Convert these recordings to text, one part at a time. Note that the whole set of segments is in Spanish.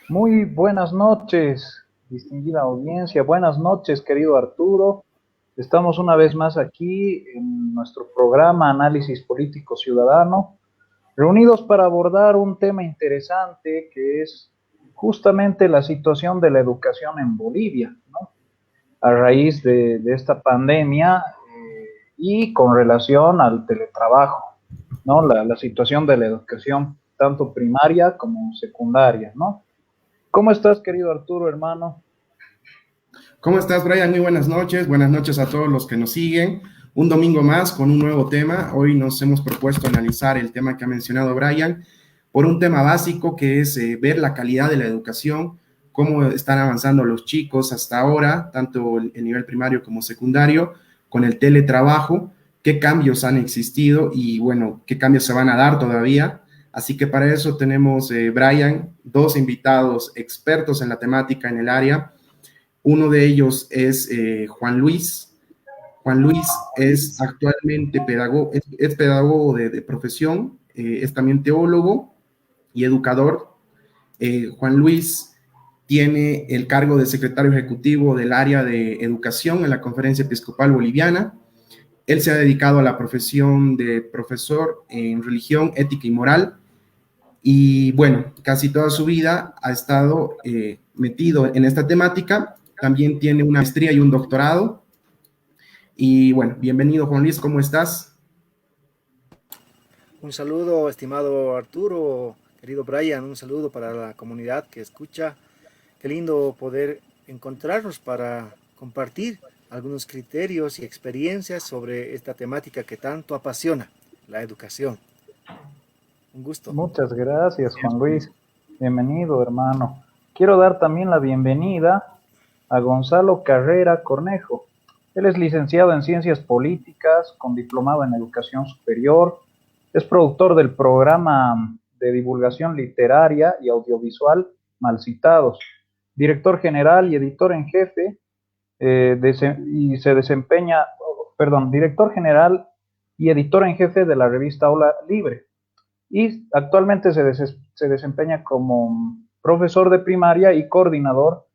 Muy buenas noches, distinguida audiencia. Buenas noches, querido Arturo. Estamos una vez más aquí en nuestro programa Análisis Político Ciudadano, reunidos para abordar un tema interesante que es justamente la situación de la educación en Bolivia, ¿no? A raíz de esta pandemia y con relación al teletrabajo, ¿no? La situación de la educación, tanto primaria como secundaria, ¿no? ¿Cómo estás, querido Arturo, hermano? ¿Cómo estás, Brian? Muy buenas noches. Buenas noches a todos los que nos siguen. Un domingo más con un nuevo tema. Hoy nos hemos propuesto analizar el tema que ha mencionado Brian por un tema básico que es ver la calidad de la educación, cómo están avanzando los chicos hasta ahora, tanto el nivel primario como secundario, con el teletrabajo, qué cambios han existido y, bueno, qué cambios se van a dar todavía. Así que para eso tenemos, Brian, dos invitados expertos en la temática en el área. Uno de ellos es Juan Luis. Juan Luis es actualmente pedagogo, es pedagogo de profesión, es también teólogo y educador. Juan Luis tiene el cargo de secretario ejecutivo del área de educación en la Conferencia Episcopal Boliviana. Él se ha dedicado a la profesión de profesor en religión, ética y moral. Y bueno, casi toda su vida ha estado metido en esta temática. También tiene una maestría y un doctorado. Y bueno, bienvenido Juan Luis, ¿cómo estás? Un saludo, estimado Arturo, querido Brian, un saludo para la comunidad que escucha. Qué lindo poder encontrarnos para compartir algunos criterios y experiencias sobre esta temática que tanto apasiona, la educación. Un gusto. Muchas gracias, Juan Luis. Bienvenido, hermano. Quiero dar también la bienvenida a Gonzalo Carrera Cornejo. Él es licenciado en Ciencias Políticas, con diplomado en Educación Superior. Es productor del programa de divulgación literaria y audiovisual Malcitados, director general y editor en jefe y se desempeña, perdón, director general y editor en jefe de la revista Aula Libre. Y actualmente se desempeña como profesor de primaria y coordinador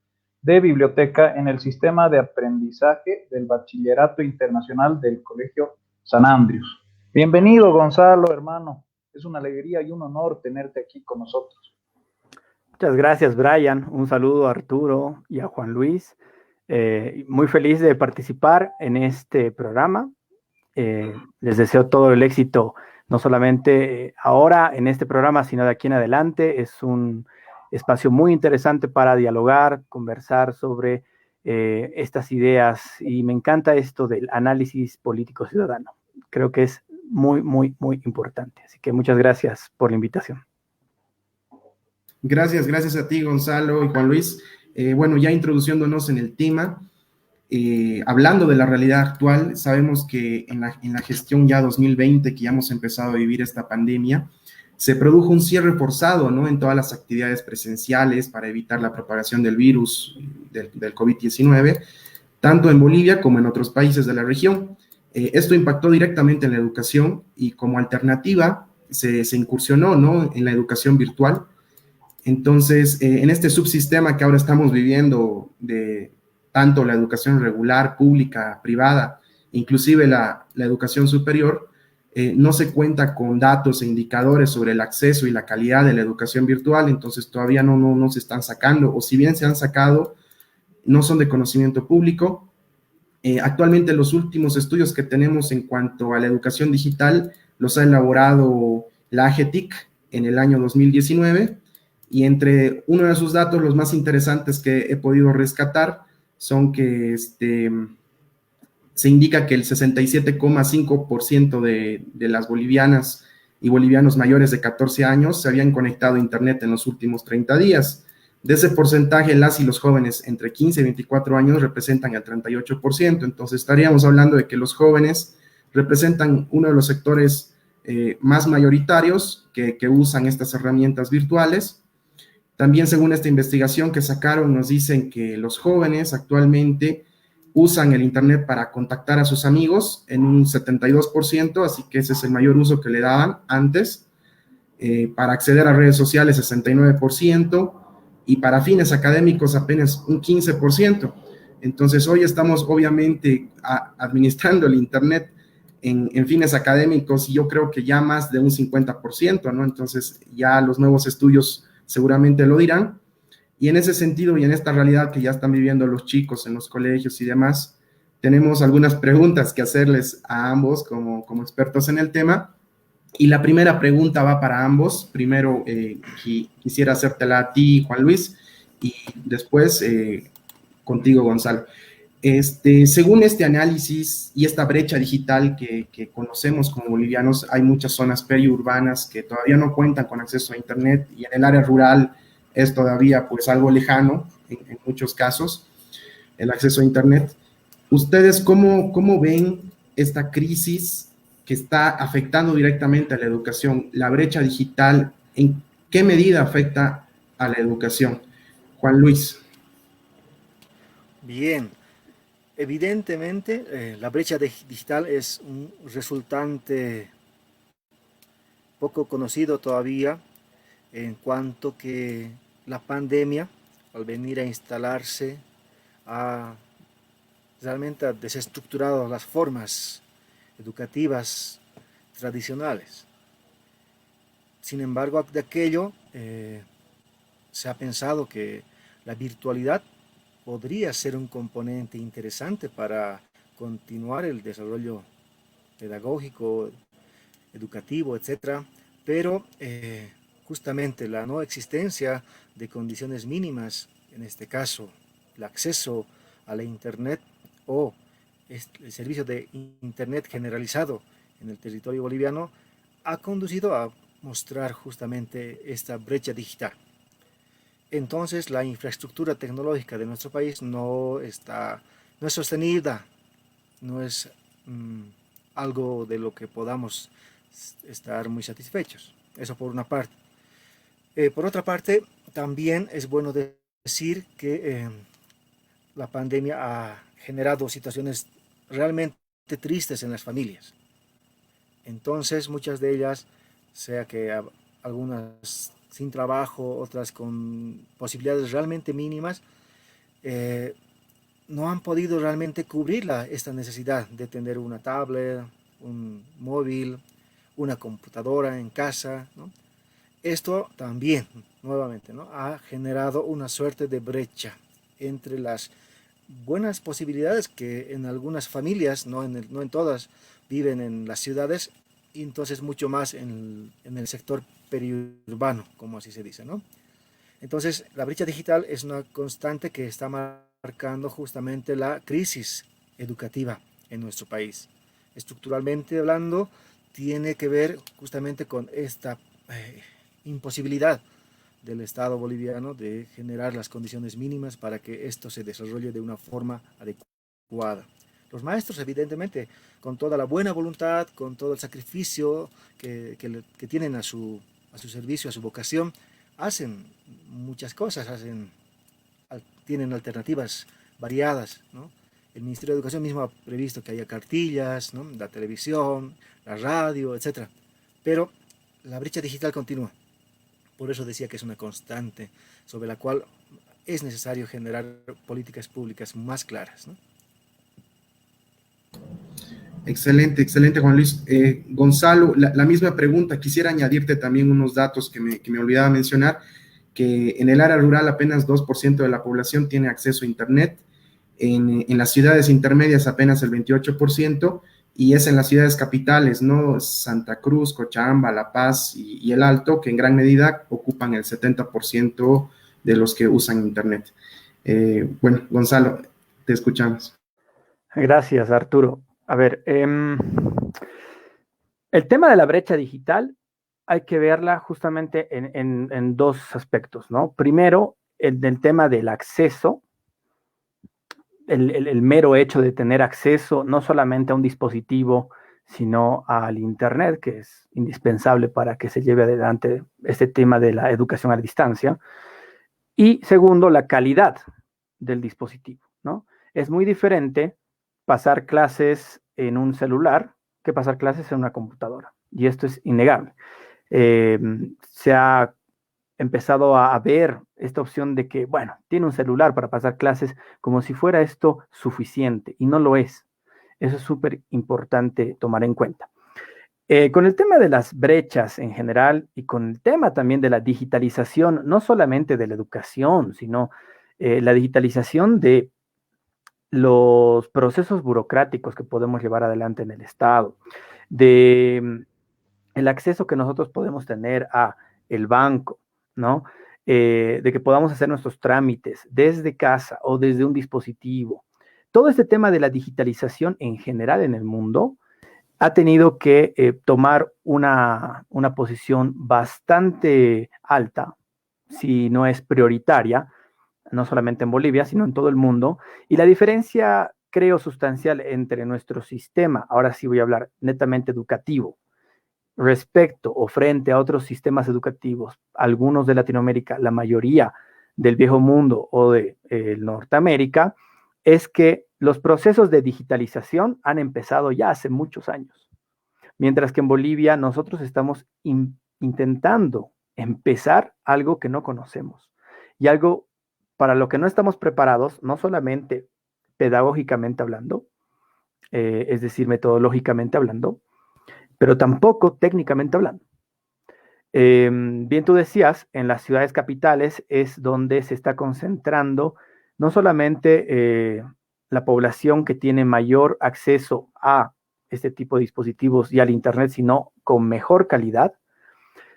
de biblioteca en el sistema de aprendizaje del Bachillerato Internacional del Colegio San Andrews. Bienvenido, Gonzalo, hermano. Es una alegría y un honor tenerte aquí con nosotros. Muchas gracias, Brian. Un saludo a Arturo y a Juan Luis. Muy feliz de participar en este programa. Les deseo todo el éxito, no solamente ahora en este programa, sino de aquí en adelante. Es un espacio muy interesante para dialogar, conversar sobre estas ideas y me encanta esto del análisis político ciudadano. Creo que es muy, muy, muy importante. Así que muchas gracias por la invitación. Gracias a ti, Gonzalo y Juan Luis. Bueno, ya introduciéndonos en el tema, hablando de la realidad actual, sabemos que en la gestión ya 2020, que ya hemos empezado a vivir esta pandemia, se produjo un cierre forzado, ¿no?, en todas las actividades presenciales para evitar la propagación del virus del COVID-19, tanto en Bolivia como en otros países de la región. Esto impactó directamente en la educación y como alternativa se incursionó, ¿no?, en la educación virtual. Entonces, en este subsistema que ahora estamos viviendo de tanto la educación regular, pública, privada, inclusive la educación superior, no se cuenta con datos e indicadores sobre el acceso y la calidad de la educación virtual, entonces todavía no se están sacando, o si bien se han sacado, no son de conocimiento público. Actualmente los últimos estudios que tenemos en cuanto a la educación digital los ha elaborado la AGETIC en el año 2019, y entre uno de sus datos, los más interesantes que he podido rescatar, son que se indica que el 67,5% de las bolivianas y bolivianos mayores de 14 años se habían conectado a Internet en los últimos 30 días. De ese porcentaje, las y los jóvenes entre 15 y 24 años representan el 38%, entonces estaríamos hablando de que los jóvenes representan uno de los sectores más mayoritarios que usan estas herramientas virtuales. También, según esta investigación que sacaron, nos dicen que los jóvenes actualmente usan el Internet para contactar a sus amigos en un 72%, así que ese es el mayor uso que le daban antes. Para acceder a redes sociales, 69%, y para fines académicos apenas un 15%. Entonces, hoy estamos obviamente administrando el Internet en fines académicos y yo creo que ya más de un 50%, ¿no? Entonces, ya los nuevos estudios seguramente lo dirán. Y en ese sentido y en esta realidad que ya están viviendo los chicos en los colegios y demás, tenemos algunas preguntas que hacerles a ambos como expertos en el tema. Y la primera pregunta va para ambos. Primero, quisiera hacértela a ti, Juan Luis, y después contigo, Gonzalo. Según este análisis y esta brecha digital que conocemos como bolivianos, hay muchas zonas periurbanas que todavía no cuentan con acceso a Internet y en el área rural es todavía pues algo lejano en muchos casos el acceso a Internet. ¿Ustedes cómo ven esta crisis que está afectando directamente a la educación? La brecha digital, ¿en qué medida afecta a la educación? Juan Luis. Bien, evidentemente la brecha digital es un resultante poco conocido todavía, en cuanto que la pandemia, al venir a instalarse, realmente ha desestructurado las formas educativas tradicionales. Sin embargo, de aquello se ha pensado que la virtualidad podría ser un componente interesante para continuar el desarrollo pedagógico, educativo, etcétera, pero justamente la no existencia de condiciones mínimas, en este caso el acceso a la Internet o el servicio de Internet generalizado en el territorio boliviano, ha conducido a mostrar justamente esta brecha digital. Entonces la infraestructura tecnológica de nuestro país no es sostenida, no es algo de lo que podamos estar muy satisfechos. Eso por una parte. Por otra parte, también es bueno decir que la pandemia ha generado situaciones realmente tristes en las familias. Entonces, muchas de ellas, sea que algunas sin trabajo, otras con posibilidades realmente mínimas, no han podido realmente cubrir esta necesidad de tener una tablet, un móvil, una computadora en casa, ¿no? Esto también, nuevamente, ¿no?, ha generado una suerte de brecha entre las buenas posibilidades que en algunas familias, no en todas, viven en las ciudades, y entonces mucho más en el sector periurbano, como así se dice, ¿no? Entonces, la brecha digital es una constante que está marcando justamente la crisis educativa en nuestro país. Estructuralmente hablando, tiene que ver justamente con esta imposibilidad del Estado boliviano de generar las condiciones mínimas para que esto se desarrolle de una forma adecuada. Los maestros, evidentemente, con toda la buena voluntad, con todo el sacrificio que tienen a su servicio, a su vocación, hacen muchas cosas, tienen alternativas variadas, ¿no? El Ministerio de Educación mismo ha previsto que haya cartillas, ¿no?, la televisión, la radio, etc. Pero la brecha digital continúa. Por eso decía que es una constante sobre la cual es necesario generar políticas públicas más claras, ¿no? Excelente, excelente, Juan Luis. Gonzalo, la misma pregunta. Quisiera añadirte también unos datos que me olvidaba mencionar, que en el área rural apenas 2% de la población tiene acceso a Internet, en las ciudades intermedias apenas el 28%, y es en las ciudades capitales, ¿no? Santa Cruz, Cochabamba, La Paz y El Alto, que en gran medida ocupan el 70% de los que usan Internet. Bueno, Gonzalo, te escuchamos. Gracias, Arturo. A ver, el tema de la brecha digital hay que verla justamente en dos aspectos, ¿no? Primero, el tema del acceso, el mero hecho de tener acceso no solamente a un dispositivo, sino al Internet, que es indispensable para que se lleve adelante este tema de la educación a distancia. Y segundo, la calidad del dispositivo, ¿no? Es muy diferente pasar clases en un celular que pasar clases en una computadora. Y esto es innegable. Se ha empezado a ver esta opción de que, bueno, tiene un celular para pasar clases como si fuera esto suficiente, y no lo es. Eso es súper importante tomar en cuenta. Con el tema de las brechas en general y con el tema también de la digitalización, no solamente de la educación, sino la digitalización de los procesos burocráticos que podemos llevar adelante en el Estado, de el acceso que nosotros podemos tener a el banco, ¿no? De que podamos hacer nuestros trámites desde casa o desde un dispositivo. Todo este tema de la digitalización en general en el mundo ha tenido que tomar una posición bastante alta, si no es prioritaria, no solamente en Bolivia, sino en todo el mundo. Y la diferencia, creo, sustancial entre nuestro sistema, ahora sí voy a hablar netamente educativo, respecto o frente a otros sistemas educativos, algunos de Latinoamérica, la mayoría del viejo mundo o de Norteamérica, es que los procesos de digitalización han empezado ya hace muchos años, mientras que en Bolivia nosotros estamos intentando empezar algo que no conocemos y algo para lo que no estamos preparados, no solamente pedagógicamente hablando, es decir, metodológicamente hablando, pero tampoco técnicamente hablando. Bien tú decías, en las ciudades capitales es donde se está concentrando no solamente la población que tiene mayor acceso a este tipo de dispositivos y al Internet, sino con mejor calidad,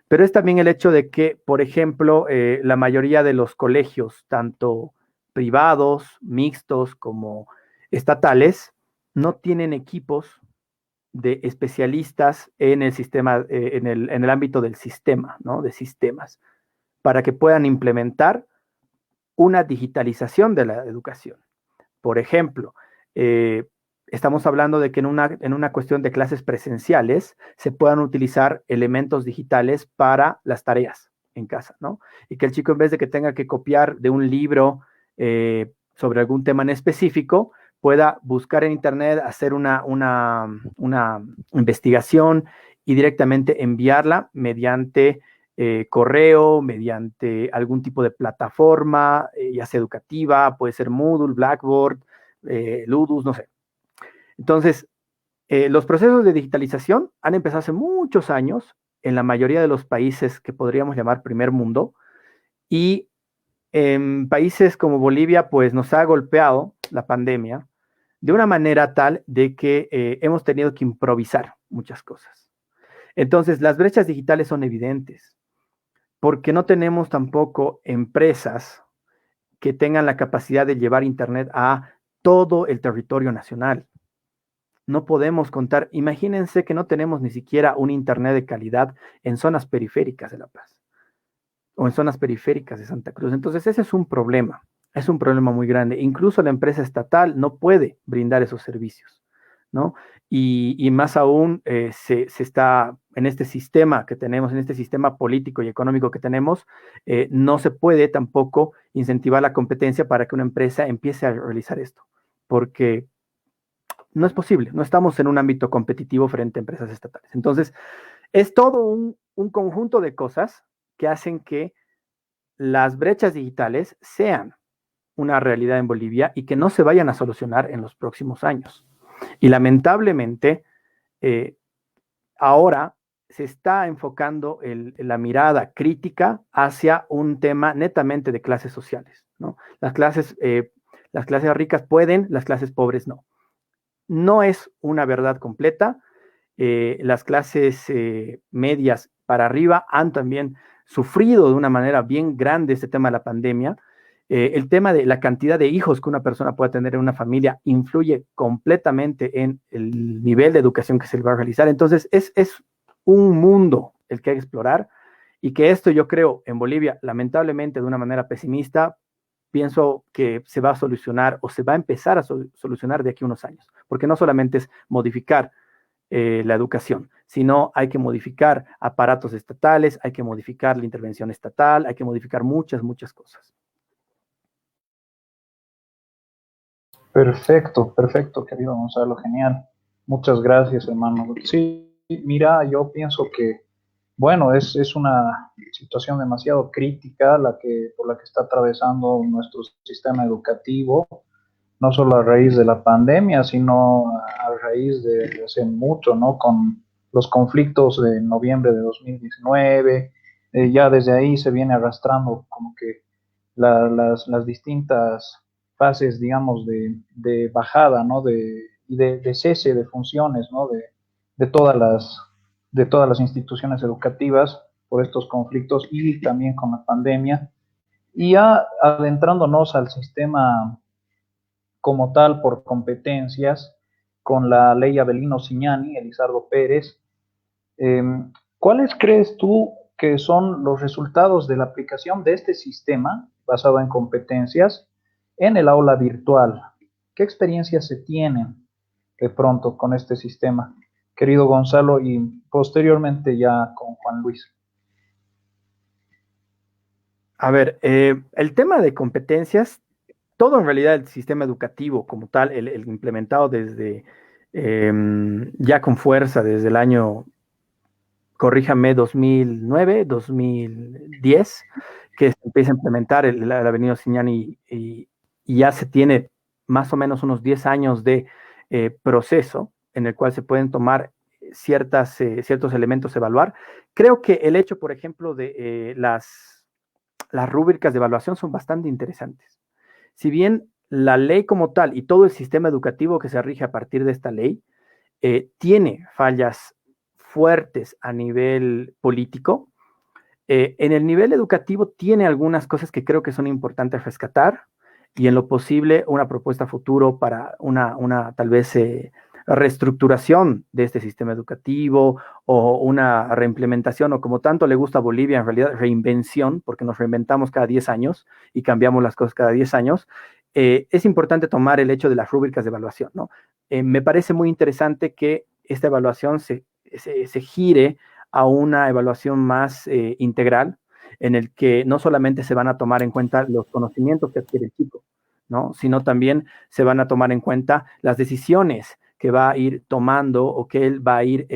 pero es también el hecho de que, por ejemplo, la mayoría de los colegios, tanto privados, mixtos como estatales, no tienen equipos de especialistas en el sistema, en el ámbito del sistema, ¿no? De sistemas, para que puedan implementar una digitalización de la educación. Por ejemplo, estamos hablando de que en una cuestión de clases presenciales se puedan utilizar elementos digitales para las tareas en casa, ¿no? Y que el chico, en vez de que tenga que copiar de un libro sobre algún tema en específico, pueda buscar en Internet, hacer una investigación y directamente enviarla mediante correo, mediante algún tipo de plataforma, ya sea educativa, puede ser Moodle, Blackboard, Ludus, no sé. Entonces, los procesos de digitalización han empezado hace muchos años en la mayoría de los países que podríamos llamar primer mundo, y en países como Bolivia, pues nos ha golpeado la pandemia de una manera tal de que hemos tenido que improvisar muchas cosas. Entonces, las brechas digitales son evidentes, porque no tenemos tampoco empresas que tengan la capacidad de llevar Internet a todo el territorio nacional. No podemos contar, imagínense que no tenemos ni siquiera un Internet de calidad en zonas periféricas de La Paz o en zonas periféricas de Santa Cruz. Entonces, ese es un problema muy grande. Incluso la empresa estatal no puede brindar esos servicios, ¿no? Y más aún se está en este sistema que tenemos, en este sistema político y económico que tenemos, no se puede tampoco incentivar la competencia para que una empresa empiece a realizar esto, porque no es posible, no estamos en un ámbito competitivo frente a empresas estatales. Entonces, es todo un conjunto de cosas que hacen que las brechas digitales sean una realidad en Bolivia y que no se vayan a solucionar en los próximos años. Y lamentablemente, ahora se está enfocando la mirada crítica hacia un tema netamente de clases sociales, ¿no? Las clases ricas pueden, las clases pobres no. No es una verdad completa. Las clases medias para arriba han también sufrido de una manera bien grande este tema de la pandemia. El tema de la cantidad de hijos que una persona pueda tener en una familia influye completamente en el nivel de educación que se le va a realizar. Entonces, es un mundo el que hay que explorar, y que esto, yo creo, en Bolivia, lamentablemente, de una manera pesimista, pienso que se va a solucionar o se va a empezar a solucionar de aquí a unos años, porque no solamente es modificar la educación, sino hay que modificar aparatos estatales, hay que modificar la intervención estatal, hay que modificar muchas, muchas cosas. Perfecto, perfecto, querido Gonzalo, genial. Muchas gracias, hermano. Sí, mira, yo pienso que bueno, es una situación demasiado crítica por la que está atravesando nuestro sistema educativo, no solo a raíz de la pandemia, sino a raíz de hace mucho, ¿no? Con los conflictos de noviembre de 2019, ya desde ahí se viene arrastrando como que las distintas fases, digamos, de bajada, ¿no? De cese de funciones, ¿no? De, todas las, de todas las instituciones educativas por estos conflictos y también con la pandemia. Y ya adentrándonos al sistema como tal por competencias, con la ley Avelino Cignani, Elizardo Pérez, eh, ¿cuáles crees tú que son los resultados de la aplicación de este sistema basado en competencias en el aula virtual? ¿Qué experiencias se tienen de pronto con este sistema, querido Gonzalo, y posteriormente ya con Juan Luis? A ver, el tema de competencias, todo en realidad el sistema educativo como tal, el implementado desde ya con fuerza desde el año, corríjame, 2009, 2010, que se empieza a implementar el Avenida Cignani y ya se tiene más o menos unos 10 años de proceso en el cual se pueden tomar ciertos elementos a evaluar. Creo que el hecho, por ejemplo, de las rúbricas de evaluación son bastante interesantes. Si bien la ley como tal y todo el sistema educativo que se rige a partir de esta ley tiene fallas fuertes a nivel político, en el nivel educativo tiene algunas cosas que creo que son importantes rescatar y en lo posible una propuesta futuro para una tal vez reestructuración de este sistema educativo o una reimplementación o como tanto le gusta a Bolivia, en realidad reinvención, porque nos reinventamos cada 10 años y cambiamos las cosas cada 10 años. Es importante tomar el hecho de las rúbricas de evaluación, ¿no? Me parece muy interesante que esta evaluación se gire a una evaluación más integral, en el que no solamente se van a tomar en cuenta los conocimientos que adquiere el chico, ¿no? Sino también se van a tomar en cuenta las decisiones que va a ir tomando o que él va a ir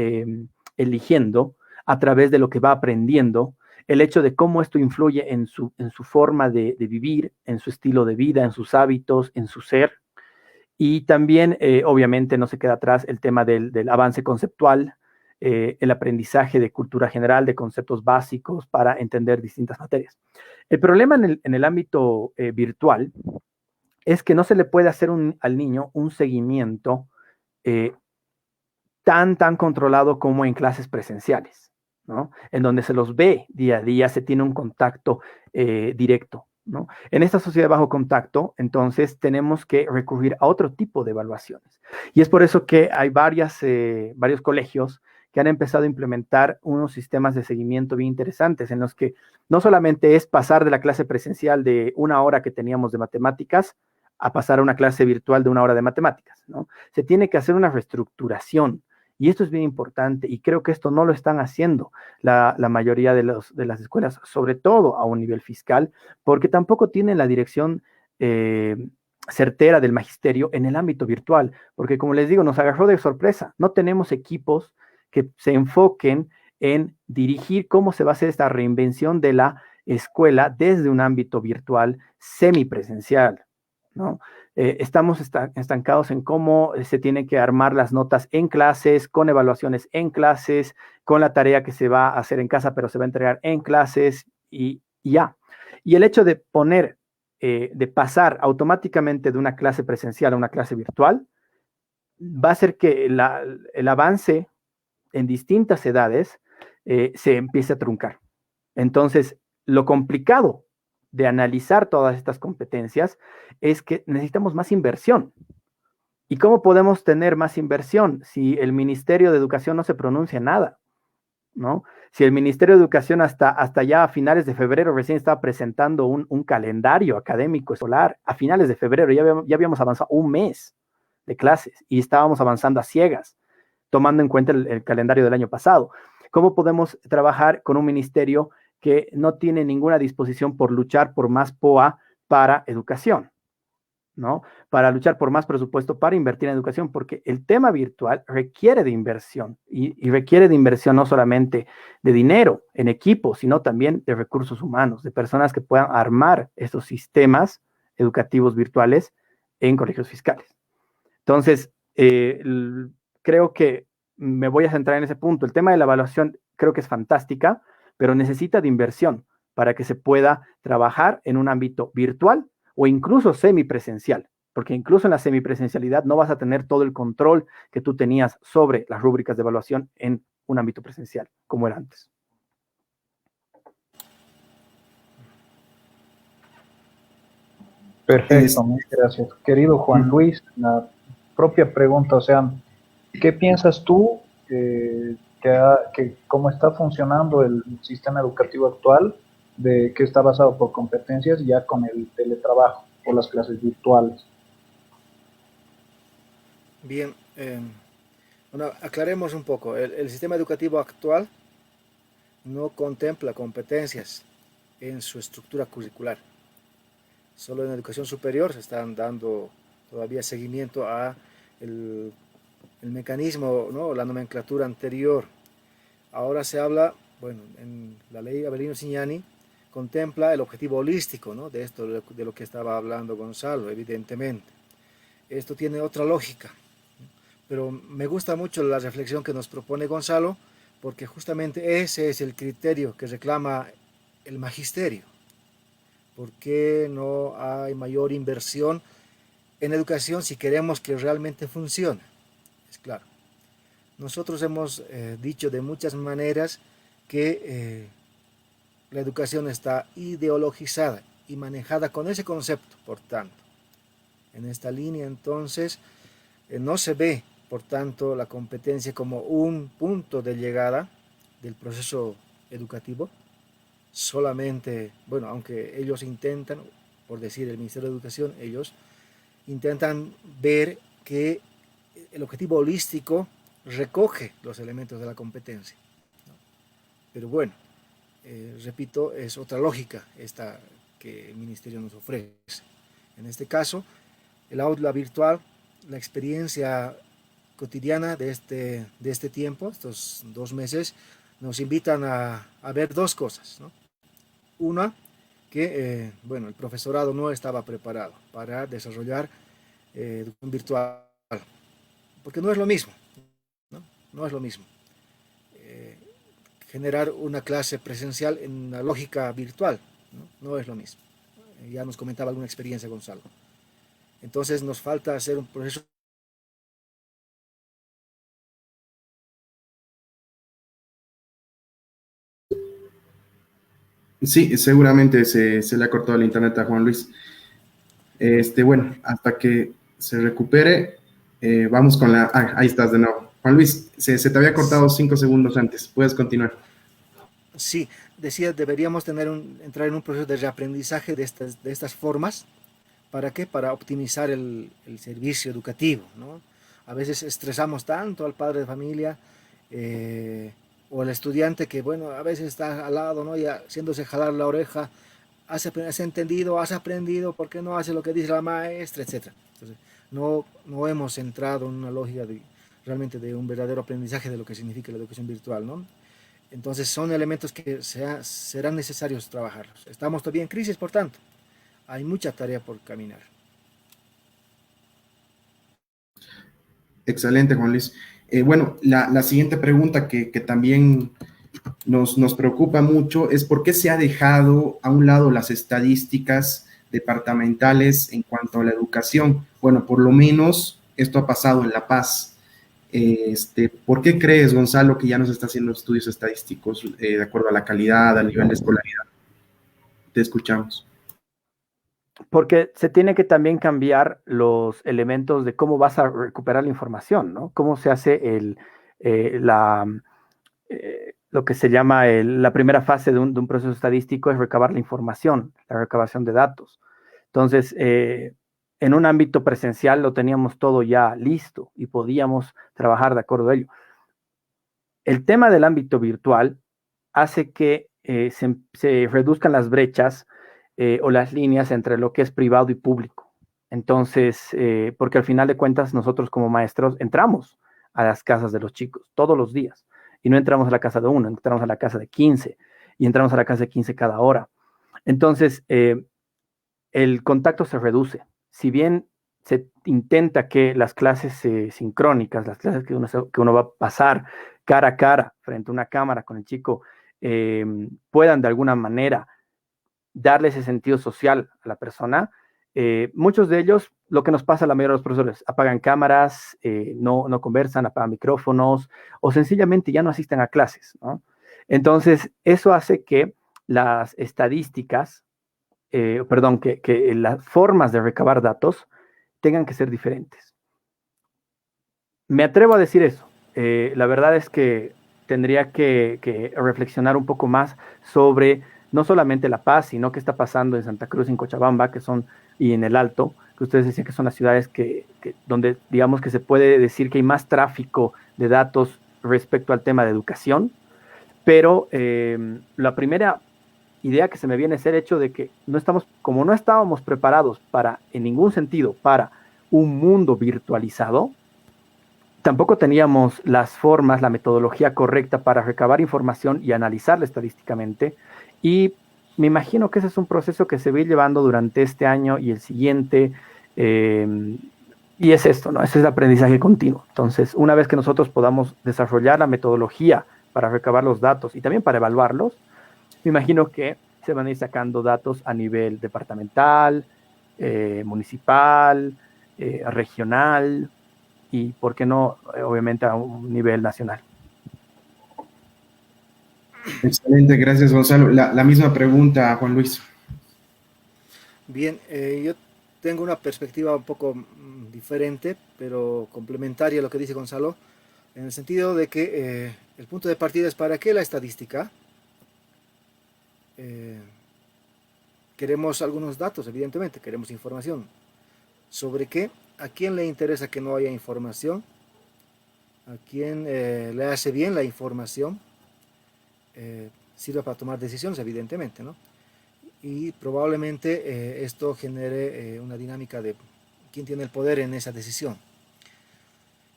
eligiendo a través de lo que va aprendiendo, el hecho de cómo esto influye en su forma de vivir, en su estilo de vida, en sus hábitos, en su ser. Y también, obviamente, no se queda atrás el tema del avance conceptual, el aprendizaje de cultura general, de conceptos básicos para entender distintas materias. El problema en el ámbito virtual es que no se le puede hacer al niño un seguimiento eh, tan controlado como en clases presenciales, ¿no? En donde se los ve día a día, se tiene un contacto directo, ¿no? En esta sociedad bajo contacto, entonces tenemos que recurrir a otro tipo de evaluaciones. Y es por eso que hay varios colegios que han empezado a implementar unos sistemas de seguimiento bien interesantes, en los que no solamente es pasar de la clase presencial de 1 hora que teníamos de matemáticas a pasar a una clase virtual de 1 hora de matemáticas, ¿no? Se tiene que hacer una reestructuración. Y esto es bien importante y creo que esto no lo están haciendo la mayoría de las escuelas, sobre todo a un nivel fiscal, porque tampoco tienen la dirección certera del magisterio en el ámbito virtual, porque como les digo, nos agarró de sorpresa. No tenemos equipos que se enfoquen en dirigir cómo se va a hacer esta reinvención de la escuela desde un ámbito virtual semipresencial, ¿no? Estamos estancados en cómo se tienen que armar las notas en clases, con evaluaciones en clases, con la tarea que se va a hacer en casa, pero se va a entregar en clases y ya. Y el hecho de de pasar automáticamente de una clase presencial a una clase virtual, va a hacer que el avance en distintas edades se empiece a truncar. Entonces, lo complicado de analizar todas estas competencias es que necesitamos más inversión. ¿Y cómo podemos tener más inversión si el Ministerio de Educación no se pronuncia nada? ¿No? Si el Ministerio de Educación hasta ya a finales de febrero recién estaba presentando un calendario académico escolar, a finales de febrero ya habíamos avanzado un mes de clases y estábamos avanzando a ciegas, tomando en cuenta el calendario del año pasado. ¿Cómo podemos trabajar con un ministerio que no tiene ninguna disposición por luchar por más POA para educación? ¿no? Para luchar por más presupuesto para invertir en educación, porque el tema virtual requiere de inversión y requiere de inversión no solamente de dinero en equipo, sino también de recursos humanos, de personas que puedan armar estos sistemas educativos virtuales en colegios fiscales. Entonces, creo que me voy a centrar en ese punto. El tema de la evaluación creo que es fantástica, pero necesita de inversión para que se pueda trabajar en un ámbito virtual o incluso semipresencial, porque incluso en la semipresencialidad no vas a tener todo el control que tú tenías sobre las rúbricas de evaluación en un ámbito presencial, como era antes. Perfecto, muchas gracias. Querido Juan Luis, la propia pregunta, o sea, ¿qué piensas tú que cómo está funcionando el sistema educativo actual, de que está basado por competencias ya con el teletrabajo o las clases virtuales? Bien, bueno, aclaremos un poco. El sistema educativo actual no contempla competencias en su estructura curricular. Solo en educación superior se están dando todavía seguimiento a el mecanismo, ¿no? La nomenclatura anterior. Ahora se habla, bueno, en la ley Avelino Cignani contempla el objetivo holístico, ¿no? De esto, de lo que estaba hablando Gonzalo, evidentemente. Esto tiene otra lógica, pero me gusta mucho la reflexión que nos propone Gonzalo, porque justamente ese es el criterio que reclama el magisterio. ¿Por qué no hay mayor inversión en educación si queremos que realmente funcione? Es claro. Nosotros hemos dicho de muchas maneras que la educación está ideologizada y manejada con ese concepto, por tanto. En esta línea, entonces, no se ve, por tanto, la competencia como un punto de llegada del proceso educativo. Solamente, bueno, aunque ellos intentan, por decir el Ministerio de Educación, ellos intentan ver que el objetivo holístico recoge los elementos de la competencia, ¿no? Pero bueno, repito, es otra lógica esta que el Ministerio nos ofrece. En este caso, el aula virtual, la experiencia cotidiana de este tiempo, estos 2 meses, nos invitan a ver dos cosas, ¿no? Una, que bueno, el profesorado no estaba preparado para desarrollar educación virtual, porque no es lo mismo, ¿no? No es lo mismo generar una clase presencial en una lógica virtual, ¿no? No es lo mismo. Ya nos comentaba alguna experiencia Gonzalo. Entonces nos falta hacer un proceso. Sí, seguramente se le ha cortado el internet a Juan Luis. Bueno, hasta que se recupere, vamos con la... Ah, ahí estás de nuevo. Juan Luis, se te había cortado 5 segundos antes. Puedes continuar. Sí, decía, deberíamos entrar en un proceso de reaprendizaje de estas formas. ¿Para qué? Para optimizar el servicio educativo, ¿no? A veces estresamos tanto al padre de familia o al estudiante que, bueno, a veces está al lado, ¿no? Y haciéndose jalar la oreja, has entendido, has aprendido, ¿por qué no hace lo que dice la maestra, etcétera? Entonces, no hemos entrado en una lógica realmente de un verdadero aprendizaje de lo que significa la educación virtual, ¿no? Entonces son elementos que serán necesarios trabajarlos. Estamos todavía en crisis, por tanto, hay mucha tarea por caminar. Excelente, Juan Luis. Bueno, la siguiente pregunta que también nos preocupa mucho es por qué se ha dejado a un lado las estadísticas departamentales en cuanto a la educación. Bueno, por lo menos esto ha pasado en La Paz. ¿Por qué crees, Gonzalo, que ya no se está haciendo estudios estadísticos de acuerdo a la calidad, al nivel de escolaridad? Te escuchamos. Porque se tiene que también cambiar los elementos de cómo vas a recuperar la información, ¿no? Cómo se hace lo que se llama la primera fase de un proceso estadístico es recabar la información, la recabación de datos. Entonces, en un ámbito presencial lo teníamos todo ya listo y podíamos trabajar de acuerdo a ello. El tema del ámbito virtual hace que se reduzcan las brechas o las líneas entre lo que es privado y público. Entonces, porque al final de cuentas nosotros como maestros entramos a las casas de los chicos todos los días y no entramos a la casa de uno, entramos a la casa de 15 y entramos a la casa de 15 cada hora. Entonces, el contacto se reduce. Si bien se intenta que las clases sincrónicas, las clases que uno va a pasar cara a cara frente a una cámara con el chico, puedan de alguna manera darle ese sentido social a la persona, muchos de ellos, lo que nos pasa a la mayoría de los profesores, apagan cámaras, no conversan, apagan micrófonos o sencillamente ya no asisten a clases, ¿no? Entonces, eso hace que las estadísticas, que las formas de recabar datos tengan que ser diferentes. Me atrevo a decir eso. La verdad es que tendría que reflexionar un poco más sobre no solamente La Paz, sino qué está pasando en Santa Cruz, en Cochabamba, y en el Alto, que ustedes decían que son las ciudades donde digamos que se puede decir que hay más tráfico de datos respecto al tema de educación, pero la primera idea que se me viene es el hecho de que como no estábamos preparados en ningún sentido, para un mundo virtualizado, tampoco teníamos las formas, la metodología correcta para recabar información y analizarla estadísticamente. Y me imagino que ese es un proceso que se va a ir llevando durante este año y el siguiente. Y es esto, ¿no? Ese es el aprendizaje continuo. Entonces, una vez que nosotros podamos desarrollar la metodología para recabar los datos y también para evaluarlos, me imagino que se van a ir sacando datos a nivel departamental, municipal, regional y, ¿por qué no?, obviamente a un nivel nacional. Excelente, gracias Gonzalo. La misma pregunta, Juan Luis. Bien, yo tengo una perspectiva un poco diferente, pero complementaria a lo que dice Gonzalo, en el sentido de que el punto de partida es ¿para qué la estadística? Queremos algunos datos, evidentemente, queremos información. ¿Sobre qué? ¿A quién le interesa que no haya información? ¿A quién le hace bien la información? Sirve para tomar decisiones, evidentemente, ¿no? Y probablemente esto genere una dinámica de quién tiene el poder en esa decisión.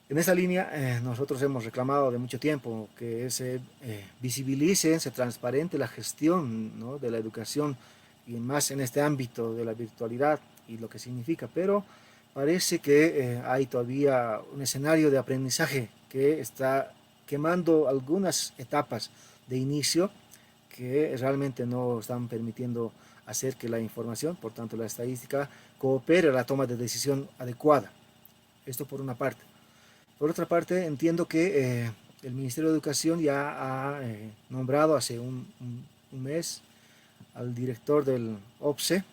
En esa línea nosotros hemos reclamado de mucho tiempo que se visibilice, se transparente la gestión, ¿no?, de la educación, y más en este ámbito de la virtualidad y lo que significa, pero parece que hay todavía un escenario de aprendizaje que está quemando algunas etapas de inicio que realmente no están permitiendo hacer que la información, por tanto la estadística, coopere a la toma de decisión adecuada. Esto por una parte. Por otra parte, entiendo que el Ministerio de Educación ya ha nombrado hace un mes al director del OPSE,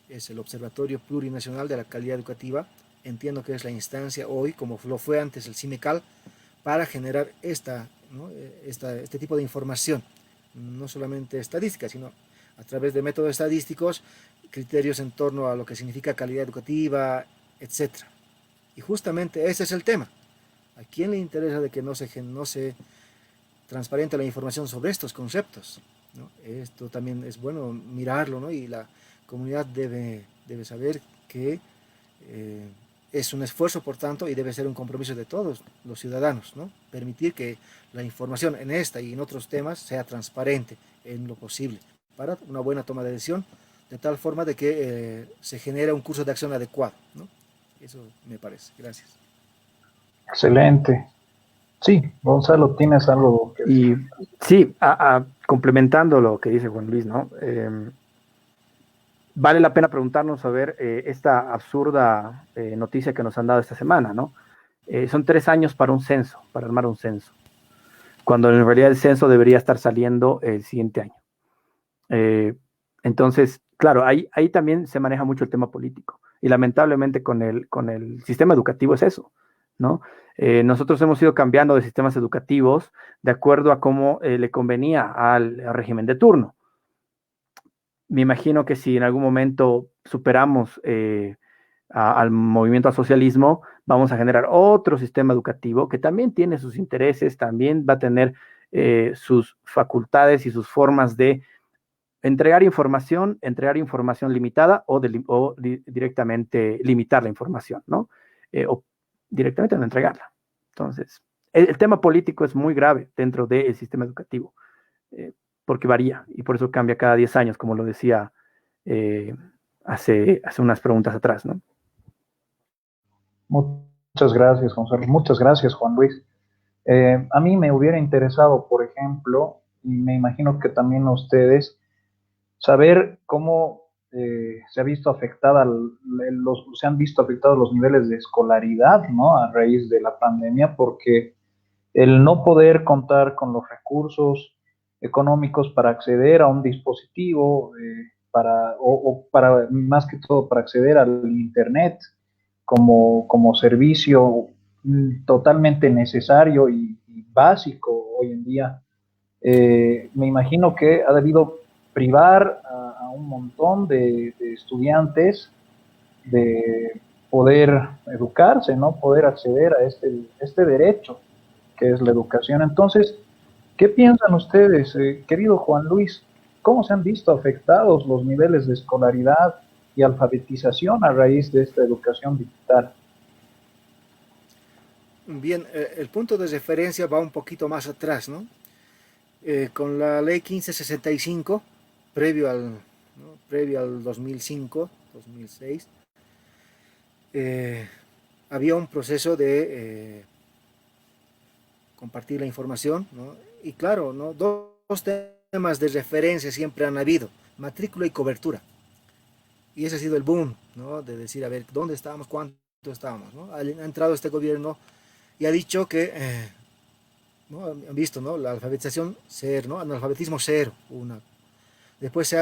es el Observatorio Plurinacional de la Calidad Educativa. Entiendo que es la instancia hoy, como lo fue antes el CIMECAL, para generar este tipo de información, no solamente estadística, sino a través de métodos estadísticos, criterios en torno a lo que significa calidad educativa, etc. Y justamente ese es el tema. ¿A quién le interesa de que no se transparente la información sobre estos conceptos, ¿no? Esto también es bueno mirarlo, ¿no? Y la comunidad debe saber que es un esfuerzo, por tanto, y debe ser un compromiso de todos los ciudadanos, ¿no? Permitir que la información en esta y en otros temas sea transparente en lo posible para una buena toma de decisión, de tal forma de que se genere un curso de acción adecuado, ¿no? Eso me parece. Gracias. Excelente. Sí, Gonzalo, ¿tienes algo que decir? Y sí, complementando lo que dice Juan Luis, ¿no? Vale la pena preguntarnos a ver esta absurda noticia que nos han dado esta semana, ¿no? Son 3 años para un censo, para armar un censo, cuando en realidad el censo debería estar saliendo el siguiente año. Entonces, claro, ahí también se maneja mucho el tema político, y lamentablemente con el sistema educativo es eso, ¿no? Nosotros hemos ido cambiando de sistemas educativos de acuerdo a cómo le convenía al régimen de turno. Me imagino que si en algún momento superamos al movimiento al socialismo, vamos a generar otro sistema educativo que también tiene sus intereses, también va a tener sus facultades y sus formas de entregar información limitada o directamente limitar la información, ¿no? O directamente no entregarla. Entonces, el tema político es muy grave dentro del sistema educativo, porque varía y por eso cambia cada 10 años, como lo decía hace unas preguntas atrás, ¿no? Muchas gracias, Gonzalo. Muchas gracias, Juan Luis. A mí me hubiera interesado, por ejemplo, y me imagino que también a ustedes, saber cómo se ha visto se han visto afectados los niveles de escolaridad, ¿no? A raíz de la pandemia, porque el no poder contar con los recursos económicos para acceder a un dispositivo, o para, más que todo, para acceder al Internet como servicio totalmente necesario y básico hoy en día. Me imagino que ha debido privar a un montón de estudiantes de poder educarse, ¿no? Poder acceder a este derecho que es la educación. Entonces, ¿qué piensan ustedes, querido Juan Luis? ¿Cómo se han visto afectados los niveles de escolaridad y alfabetización a raíz de esta educación digital? Bien, el punto de referencia va un poquito más atrás, ¿no? Con la ley 1565, previo al 2005, 2006, había un proceso de compartir la información, ¿no? Y claro, ¿no? Dos temas de referencia siempre han habido: matrícula y cobertura. Y ese ha sido el boom, ¿no? De decir, a ver, ¿dónde estábamos? ¿Cuánto estábamos? ¿No? Ha entrado este gobierno y ha dicho que, ¿no? Han visto, ¿no? La alfabetización cero, ¿no? Analfabetismo cero. Después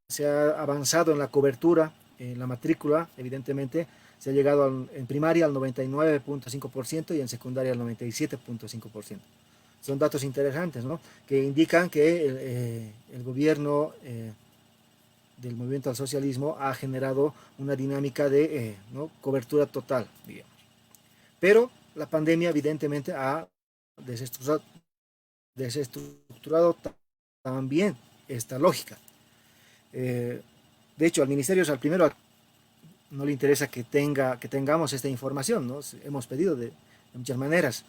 se ha avanzado en la cobertura, en la matrícula, evidentemente. Se ha llegado en primaria al 99.5% y en secundaria al 97.5%. Son datos interesantes, ¿no? Que indican que el gobierno del movimiento al socialismo ha generado una dinámica de ¿no? cobertura total, digamos. Pero la pandemia evidentemente ha desestructurado también esta lógica. De hecho, al ministerio, al primero, no le interesa que tengamos esta información, ¿no? Hemos pedido de muchas maneras.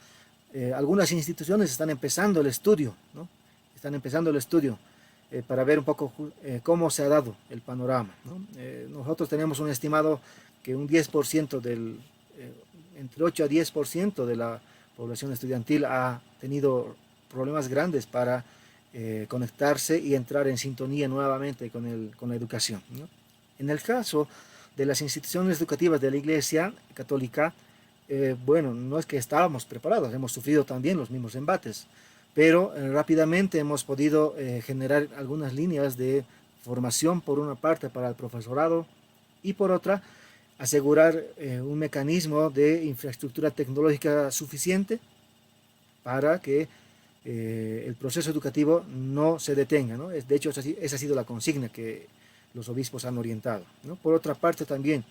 Algunas instituciones están empezando el estudio, ¿no? Están empezando el estudio para ver un poco cómo se ha dado el panorama, ¿no? Nosotros tenemos un estimado que un 10% entre 8 a 10% de la población estudiantil ha tenido problemas grandes para conectarse y entrar en sintonía nuevamente con la educación, ¿no? En el caso de las instituciones educativas de la Iglesia Católica, bueno, no es que estábamos preparados, hemos sufrido también los mismos embates, pero rápidamente hemos podido generar algunas líneas de formación, por una parte para el profesorado y por otra asegurar un mecanismo de infraestructura tecnológica suficiente para que el proceso educativo no se detenga, ¿no? De hecho, esa ha sido la consigna que los obispos han orientado, ¿no? Por otra parte también,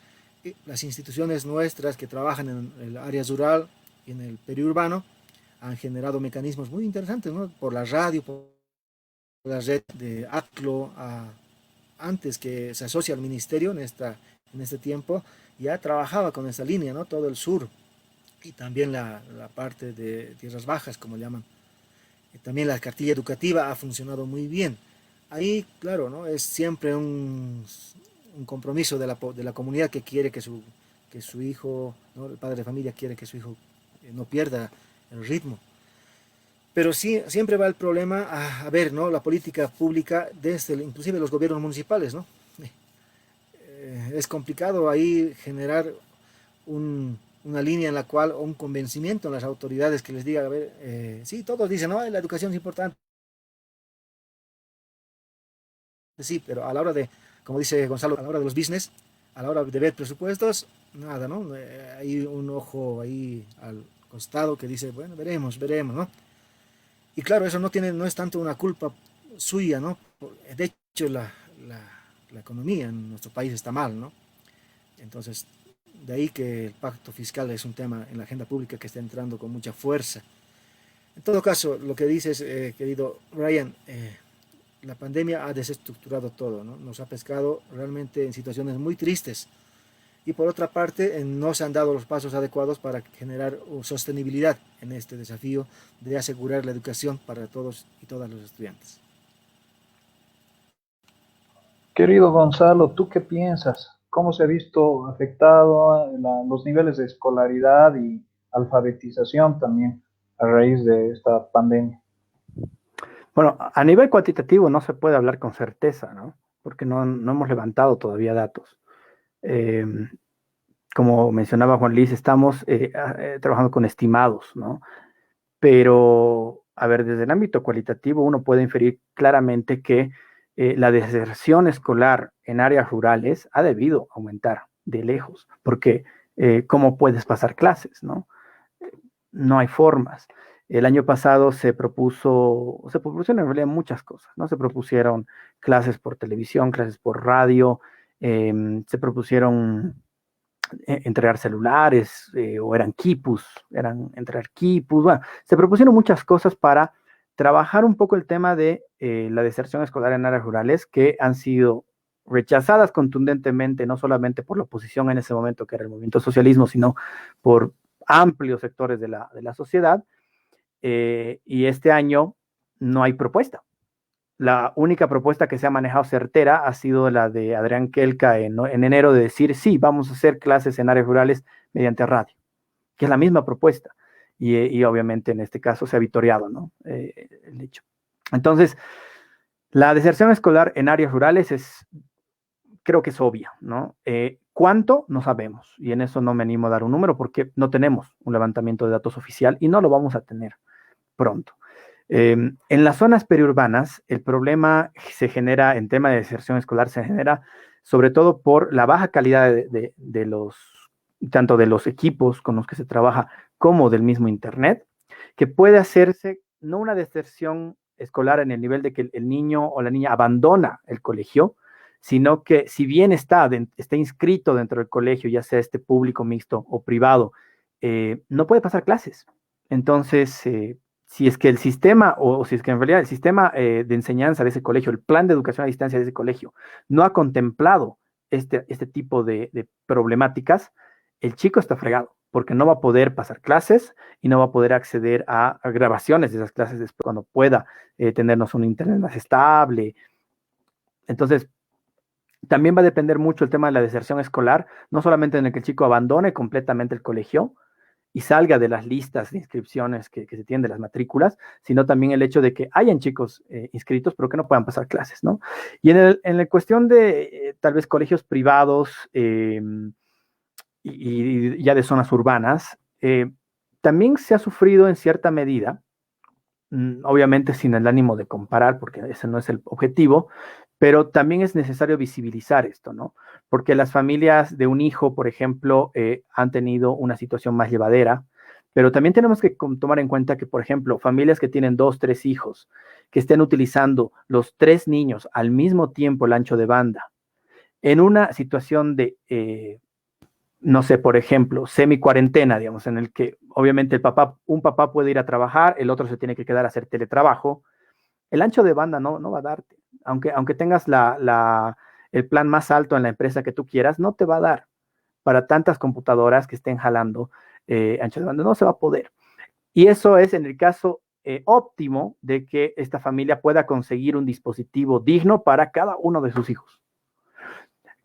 las instituciones nuestras que trabajan en el área rural y en el periurbano han generado mecanismos muy interesantes, ¿no? Por la radio, por la red de ACLO, antes que se asocia al ministerio en este tiempo, ya trabajaba con esa línea, ¿no? Todo el sur y también la parte de tierras bajas, como llaman. También la cartilla educativa ha funcionado muy bien. Ahí, claro, ¿no? Es siempre un compromiso de la comunidad que quiere que su hijo, ¿no? El padre de familia quiere que su hijo no pierda el ritmo. Pero sí, siempre va el problema a ver, ¿no? La política pública desde inclusive los gobiernos municipales, ¿no? Es complicado ahí generar una línea en la cual, o un convencimiento en las autoridades que les diga, a ver, sí, todos dicen, no, la educación es importante. Sí, pero a la hora de, como dice Gonzalo, a la hora de los business, a la hora de ver presupuestos, nada, ¿no? Hay un ojo ahí al costado que dice, bueno, veremos, ¿no? Y claro, eso no es tanto una culpa suya, ¿no? De hecho, la economía en nuestro país está mal, ¿no? Entonces, de ahí que el pacto fiscal es un tema en la agenda pública que está entrando con mucha fuerza. En todo caso, lo que dices, querido Brian, la pandemia ha desestructurado todo, ¿no? Nos ha pescado realmente en situaciones muy tristes. Y por otra parte, no se han dado los pasos adecuados para generar sostenibilidad en este desafío de asegurar la educación para todos y todas los estudiantes. Querido Gonzalo, ¿tú qué piensas? ¿Cómo se ha visto afectado los niveles de escolaridad y alfabetización también a raíz de esta pandemia? Bueno, a nivel cuantitativo no se puede hablar con certeza, ¿no? Porque no hemos levantado todavía datos. Eh, Como mencionaba Juan Luis, estamos trabajando con estimados, ¿no? Pero, a ver, desde el ámbito cualitativo uno puede inferir claramente que la deserción escolar en áreas rurales ha debido aumentar de lejos, porque ¿cómo puedes pasar clases, no? No hay formas. El año pasado se propusieron en realidad muchas cosas, ¿no? Se propusieron clases por televisión, clases por radio, se propusieron entregar celulares o eran quipus, eran entregar quipus, bueno, se propusieron muchas cosas para trabajar un poco el tema de la deserción escolar en áreas rurales que han sido rechazadas contundentemente, no solamente por la oposición en ese momento, que era el movimiento socialismo, sino por amplios sectores de la sociedad. Y este año no hay propuesta. La única propuesta que se ha manejado certera ha sido la de Adrián Kelka en enero de decir, sí, vamos a hacer clases en áreas rurales mediante radio, que es la misma propuesta. Y obviamente en este caso se ha vitoriado, ¿no? El hecho. Entonces, la deserción escolar en áreas rurales creo que es obvia, ¿no? ¿Cuánto? No sabemos. Y en eso no me animo a dar un número porque no tenemos un levantamiento de datos oficial y no lo vamos a tener pronto. En las zonas periurbanas, el problema se genera, en tema de deserción escolar, se genera sobre todo por la baja calidad tanto de los equipos con los que se trabaja como del mismo Internet, que puede hacerse no una deserción escolar en el nivel de que el niño o la niña abandona el colegio, sino que si bien está inscrito dentro del colegio, ya sea este público mixto o privado, no puede pasar clases. Entonces, si es que el sistema, o si es que en realidad el sistema de enseñanza de ese colegio, el plan de educación a distancia de ese colegio, no ha contemplado este tipo de problemáticas, el chico está fregado, porque no va a poder pasar clases y no va a poder acceder a grabaciones de esas clases después cuando pueda tenernos un internet más estable. Entonces, también va a depender mucho el tema de la deserción escolar, no solamente en el que el chico abandone completamente el colegio, y salga de las listas de inscripciones que se tienen de las matrículas, sino también el hecho de que hayan chicos inscritos, pero que no puedan pasar clases, ¿no? Y en la cuestión de tal vez colegios privados y ya de zonas urbanas, también se ha sufrido en cierta medida, obviamente sin el ánimo de comparar, porque ese no es el objetivo, pero también es necesario visibilizar esto, ¿no? Porque las familias de un hijo, por ejemplo, han tenido una situación más llevadera, pero también tenemos que tomar en cuenta que, por ejemplo, familias que tienen 2, 3 hijos, que estén utilizando los 3 niños al mismo tiempo el ancho de banda, en una situación de, no sé, por ejemplo, semi-cuarentena, digamos, en el que obviamente un papá puede ir a trabajar, el otro se tiene que quedar a hacer teletrabajo, el ancho de banda no va a darte. Aunque tengas el plan más alto en la empresa que tú quieras, no te va a dar para tantas computadoras que estén jalando ancho de banda, no se va a poder. Y eso es en el caso óptimo de que esta familia pueda conseguir un dispositivo digno para cada uno de sus hijos.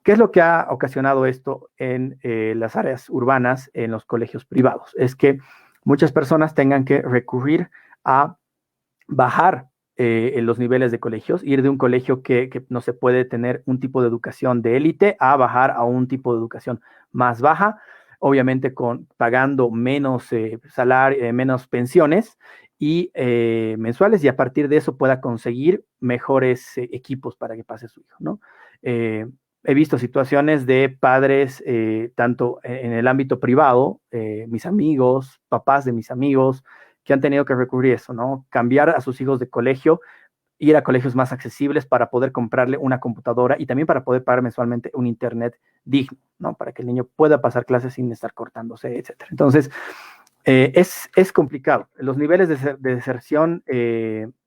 ¿Qué es lo que ha ocasionado esto en las áreas urbanas, en los colegios privados? Es que muchas personas tengan que recurrir a bajar en los niveles de colegios, ir de un colegio que no se puede tener un tipo de educación de élite a bajar a un tipo de educación más baja, obviamente pagando menos salario, menos pensiones y mensuales, y a partir de eso pueda conseguir mejores equipos para que pase su hijo, ¿no? He visto situaciones de padres, tanto en el ámbito privado, mis amigos, papás de mis amigos, que han tenido que recurrir a eso, ¿no? Cambiar a sus hijos de colegio, ir a colegios más accesibles para poder comprarle una computadora y también para poder pagar mensualmente un internet digno, ¿no? Para que el niño pueda pasar clases sin estar cortándose, etcétera. Entonces, es complicado. Los niveles de deserción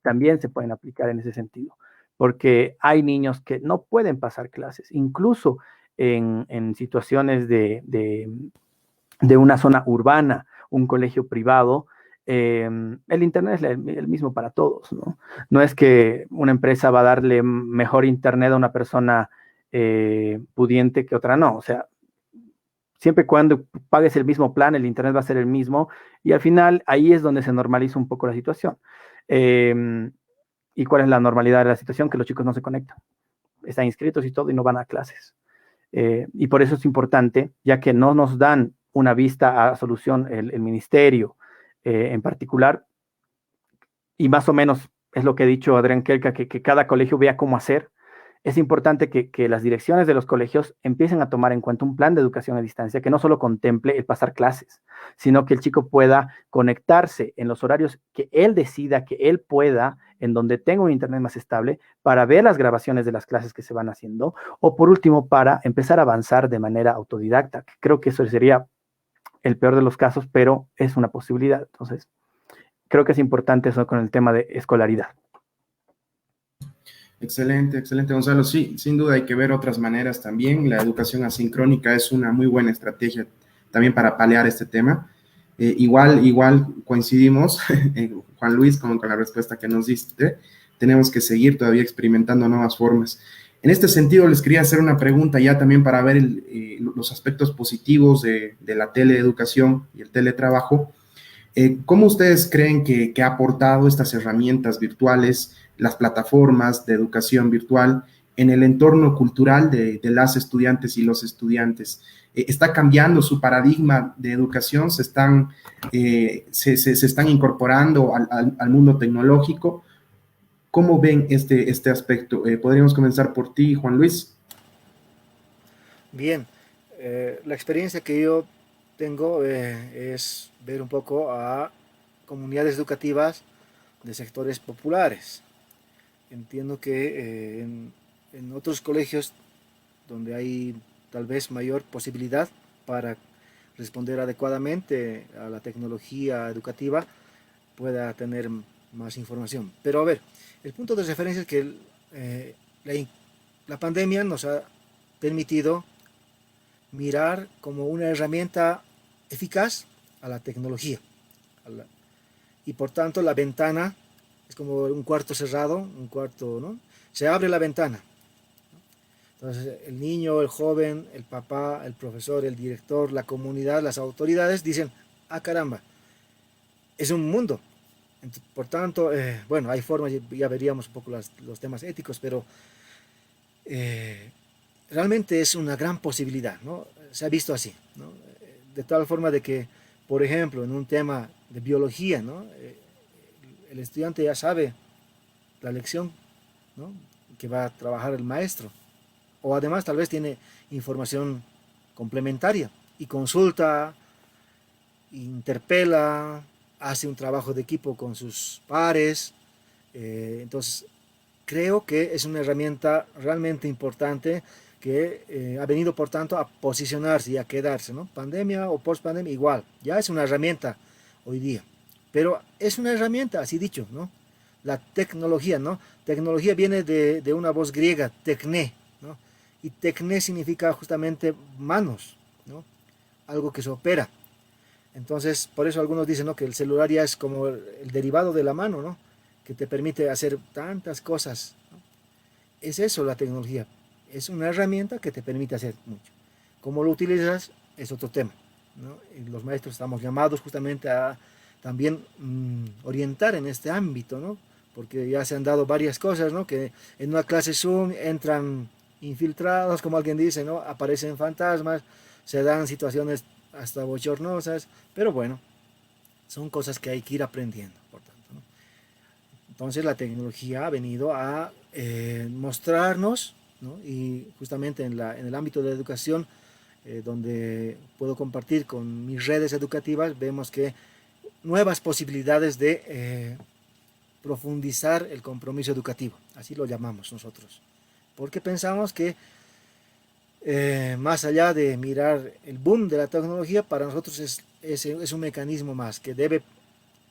también se pueden aplicar en ese sentido. porque hay niños que no pueden pasar clases, incluso en situaciones de una zona urbana, un colegio privado. El Internet es el mismo para todos, ¿no? No es que una empresa va a darle mejor Internet a una persona pudiente que otra, no. O sea, siempre y cuando pagues el mismo plan, el Internet va a ser el mismo y al final ahí es donde se normaliza un poco la situación. ¿Y cuál es la normalidad de la situación? Que los chicos no se conectan. Están inscritos y todo y no van a clases. Y por eso es importante, ya que no nos dan una vista a solución el ministerio en particular, y más o menos es lo que ha dicho Adrián Kelka, que cada colegio vea cómo hacer. Es importante que las direcciones de los colegios empiecen a tomar en cuenta un plan de educación a distancia que no solo contemple el pasar clases, sino que el chico pueda conectarse en los horarios que él decida, que él pueda, en donde tenga un internet más estable, para ver las grabaciones de las clases que se van haciendo, o por último, para empezar a avanzar de manera autodidacta. Creo que eso sería el peor de los casos, pero es una posibilidad. Entonces, creo que es importante eso con el tema de escolaridad. Excelente, excelente, Gonzalo. Sí, sin duda hay que ver otras maneras también. La educación asincrónica es una muy buena estrategia también para paliar este tema. Igual coincidimos, Juan Luis, con la respuesta que nos diste. Tenemos que seguir todavía experimentando nuevas formas. En este sentido, les quería hacer una pregunta ya también para ver los aspectos positivos de la teleeducación y el teletrabajo. ¿Cómo ustedes creen que ha aportado estas herramientas virtuales, las plataformas de educación virtual en el entorno cultural de las estudiantes y los estudiantes? ¿Está cambiando su paradigma de educación? ¿Se están incorporando al mundo tecnológico? ¿Cómo ven este aspecto? Podríamos comenzar por ti, Juan Luis. Bien, la experiencia que yo tengo es ver un poco a comunidades educativas de sectores populares. Entiendo que en otros colegios donde hay tal vez mayor posibilidad para responder adecuadamente a la tecnología educativa, pueda tener más información. Pero a ver, el punto de referencia es que la pandemia nos ha permitido mirar como una herramienta eficaz a la tecnología. Y por tanto la ventana es como un cuarto cerrado, un cuarto, ¿no? Se abre la ventana. Entonces el niño, el joven, el papá, el profesor, el director, la comunidad, las autoridades dicen, ah caramba, es un mundo. Por tanto, bueno, hay formas, ya veríamos un poco los temas éticos, pero realmente es una gran posibilidad, ¿no? Se ha visto así, ¿no? De tal forma de que, por ejemplo, en un tema de biología, ¿no? El estudiante ya sabe la lección, ¿no? Que va a trabajar el maestro, o además tal vez tiene información complementaria y consulta, interpela, hace un trabajo de equipo con sus pares. Entonces, creo que es una herramienta realmente importante que ha venido, por tanto, a posicionarse y a quedarse, ¿no? Pandemia o post-pandemia, igual. Ya es una herramienta hoy día. Pero es una herramienta, así dicho, ¿no? La tecnología, ¿no? Tecnología viene de una voz griega, tecné, ¿no? Y tecné significa justamente manos, ¿no? Algo que se opera. Entonces, por eso algunos dicen, ¿no? Que el celular ya es como el derivado de la mano, ¿no? Que te permite hacer tantas cosas, ¿no? Es eso la tecnología. Es una herramienta que te permite hacer mucho. Cómo lo utilizas es otro tema, ¿no? Y los maestros estamos llamados justamente a también orientar en este ámbito, ¿no? Porque ya se han dado varias cosas, ¿no? Que en una clase Zoom entran infiltrados, como alguien dice, ¿no? Aparecen fantasmas, se dan situaciones hasta bochornosas, pero bueno, son cosas que hay que ir aprendiendo, por tanto, ¿no? Entonces la tecnología ha venido a mostrarnos, ¿no? Y justamente en el ámbito de la educación, donde puedo compartir con mis redes educativas, vemos que nuevas posibilidades de profundizar el compromiso educativo, así lo llamamos nosotros, porque pensamos que más allá de mirar el boom de la tecnología, para nosotros es un mecanismo más que debe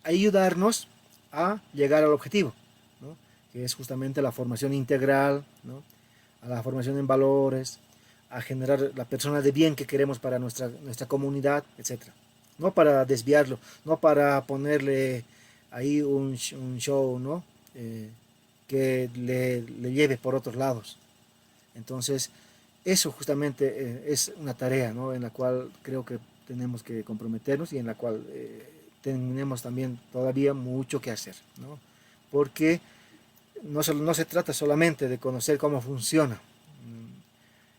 ayudarnos a llegar al objetivo, ¿no? que es justamente la formación integral, ¿no? A la formación en valores, a generar la persona de bien que queremos para nuestra comunidad, etc. No para desviarlo, no para ponerle ahí un show, ¿no? Que le lleve por otros lados. Entonces, eso justamente es una tarea, ¿no? En la cual creo que tenemos que comprometernos y en la cual tenemos también todavía mucho que hacer, ¿no? Porque no se trata solamente de conocer cómo funciona,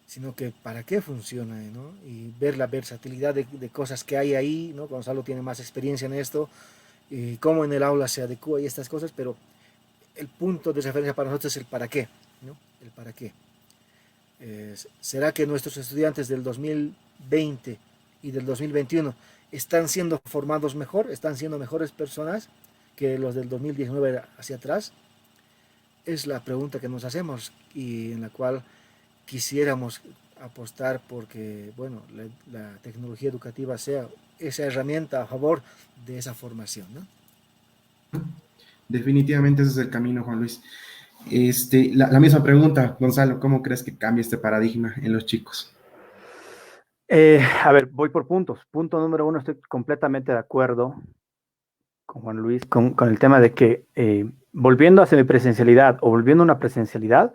sino que para qué funciona, ¿no? Y ver la versatilidad de cosas que hay ahí, ¿no? Gonzalo tiene más experiencia en esto, y cómo en el aula se adecua y estas cosas, pero el punto de referencia para nosotros es el para qué, ¿no? El para qué. ¿Será que nuestros estudiantes del 2020 y del 2021 están siendo formados mejor, están siendo mejores personas que los del 2019 hacia atrás? Es la pregunta que nos hacemos y en la cual quisiéramos apostar porque, bueno, la tecnología educativa sea esa herramienta a favor de esa formación, ¿no? Definitivamente ese es el camino, Juan Luis. La misma pregunta, Gonzalo, ¿cómo crees que cambia este paradigma en los chicos? A ver, voy por puntos. Punto número uno, estoy completamente de acuerdo con Juan Luis, con el tema de que volviendo a semipresencialidad o volviendo a una presencialidad,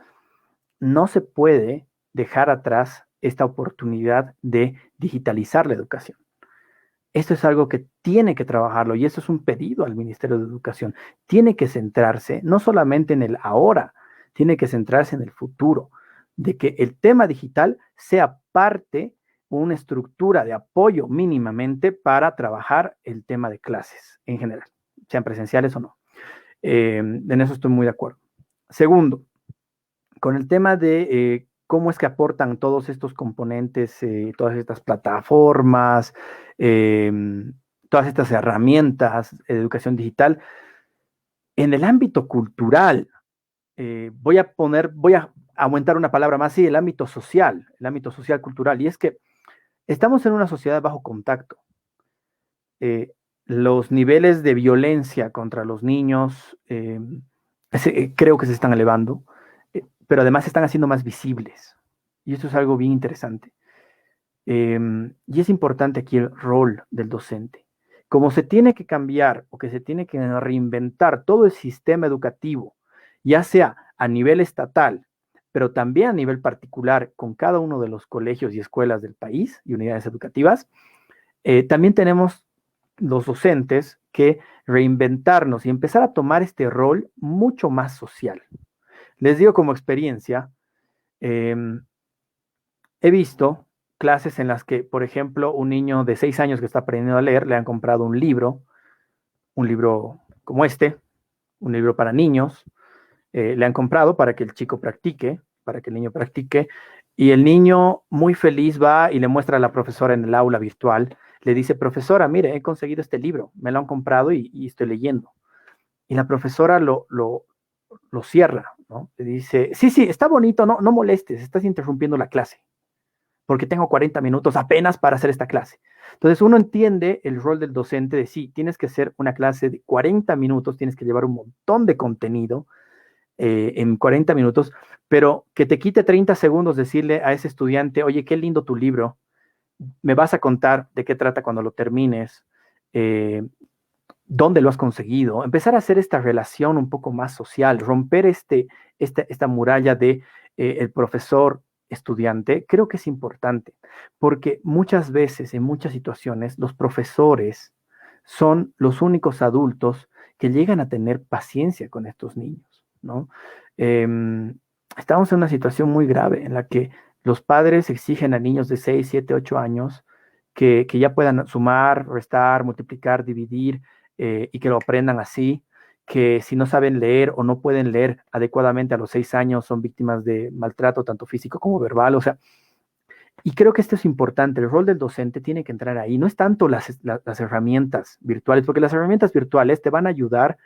no se puede dejar atrás esta oportunidad de digitalizar la educación. Esto es algo que tiene que trabajarlo y esto es un pedido al Ministerio de Educación. Tiene que centrarse no solamente en el ahora, tiene que centrarse en el futuro, de que el tema digital sea parte, una estructura de apoyo mínimamente para trabajar el tema de clases en general, sean presenciales o no. En eso estoy muy de acuerdo. Segundo, con el tema de cómo es que aportan todos estos componentes, todas estas plataformas, eh, todas estas herramientas de educación digital, en el ámbito cultural, voy a aumentar una palabra más, sí, el ámbito social cultural, y es que estamos en una sociedad bajo contacto. Los niveles de violencia contra los niños creo que se están elevando, pero además se están haciendo más visibles. Y esto es algo bien interesante. Y es importante aquí el rol del docente. Como se tiene que cambiar o que se tiene que reinventar todo el sistema educativo, ya sea a nivel estatal, pero también a nivel particular con cada uno de los colegios y escuelas del país y unidades educativas, también tenemos los docentes que reinventarnos y empezar a tomar este rol mucho más social. Les digo como experiencia, he visto clases en las que, por ejemplo, un niño de 6 años que está aprendiendo a leer, le han comprado un libro como este, un libro para niños, le han comprado para que el chico practique, para que el niño practique, y el niño muy feliz va y le muestra a la profesora en el aula virtual, le dice, profesora, mire, he conseguido este libro, me lo han comprado y estoy leyendo. Y la profesora lo cierra, ¿no? Le dice, sí, sí, está bonito, no molestes, estás interrumpiendo la clase, porque tengo 40 minutos apenas para hacer esta clase. Entonces uno entiende el rol del docente de sí, tienes que hacer una clase de 40 minutos, tienes que llevar un montón de contenido en 40 minutos, pero que te quite 30 segundos decirle a ese estudiante, oye, qué lindo tu libro, me vas a contar de qué trata cuando lo termines, dónde lo has conseguido, empezar a hacer esta relación un poco más social, romper esta muralla de el profesor estudiante, creo que es importante, porque muchas veces, en muchas situaciones, los profesores son los únicos adultos que llegan a tener paciencia con estos niños, ¿no? Estamos en una situación muy grave en la que los padres exigen a niños de 6, 7, 8 años que ya puedan sumar, restar, multiplicar, dividir, y que lo aprendan así, que si no saben leer o no pueden leer adecuadamente a los 6 años son víctimas de maltrato, tanto físico como verbal, o sea, y creo que esto es importante, el rol del docente tiene que entrar ahí, no es tanto las herramientas virtuales, porque las herramientas virtuales te van a ayudar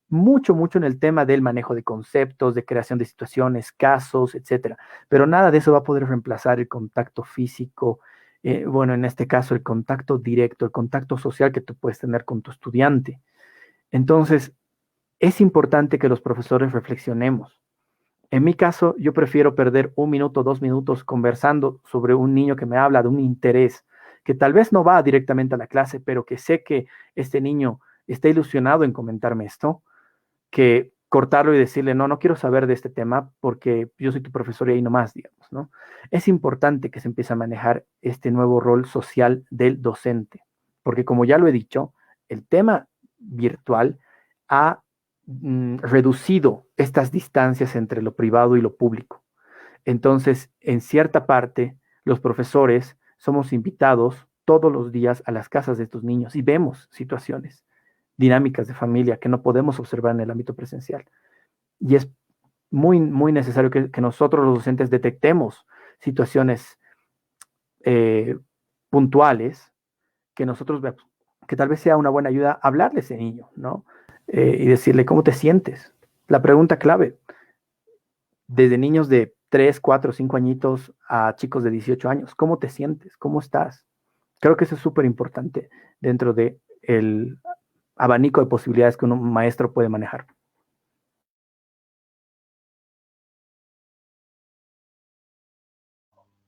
mucho, mucho en el tema del manejo de conceptos, de creación de situaciones, casos, etcétera, pero nada de eso va a poder reemplazar el contacto físico, bueno, en este caso el contacto directo, el contacto social que tú puedes tener con tu estudiante. Entonces, es importante que los profesores reflexionemos. En mi caso, yo prefiero perder 1 minuto, 2 minutos conversando sobre un niño que me habla de un interés, que tal vez no va directamente a la clase, pero que sé que este niño está ilusionado en comentarme esto, que cortarlo y decirle, no, no quiero saber de este tema porque yo soy tu profesor y ahí nomás, digamos, ¿no? Es importante que se empiece a manejar este nuevo rol social del docente, porque como ya lo he dicho, el tema virtual ha reducido estas distancias entre lo privado y lo público. Entonces, en cierta parte, los profesores somos invitados todos los días a las casas de estos niños y vemos situaciones, dinámicas de familia que no podemos observar en el ámbito presencial. Y es muy, muy necesario que nosotros los docentes detectemos situaciones eh, puntuales que nosotros vemos, que tal vez sea una buena ayuda hablarle a ese niño, ¿no? Y decirle, ¿cómo te sientes? La pregunta clave, desde niños de 3, 4, 5 añitos a chicos de 18 años, ¿cómo te sientes? ¿Cómo estás? Creo que eso es súper importante dentro del abanico de posibilidades que un maestro puede manejar.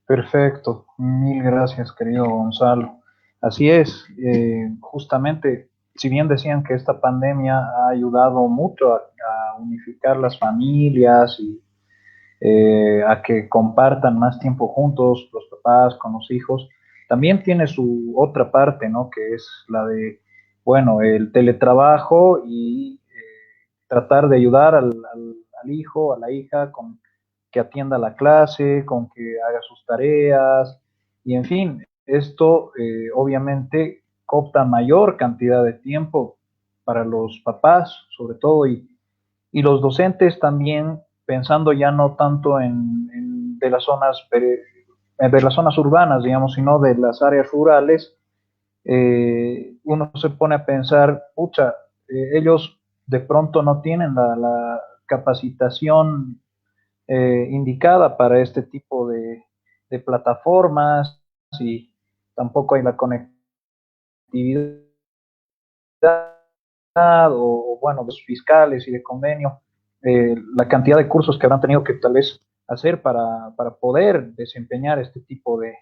Perfecto, mil gracias, querido Gonzalo. Así es, justamente, si bien decían que esta pandemia ha ayudado mucho a unificar las familias y a que compartan más tiempo juntos los papás con los hijos, también tiene su otra parte, ¿no? Que es la de, bueno, el teletrabajo y tratar de ayudar al hijo, a la hija, con que atienda la clase, con que haga sus tareas, y en fin, esto obviamente copta mayor cantidad de tiempo para los papás, sobre todo, y los docentes también, pensando ya no tanto de las de las zonas urbanas, digamos, sino de las áreas rurales, uno se pone a pensar, pucha, ellos de pronto no tienen la capacitación indicada para este tipo de plataformas y tampoco hay la conectividad bueno, los fiscales y de convenio, la cantidad de cursos que habrán tenido que tal vez hacer para poder desempeñar este tipo de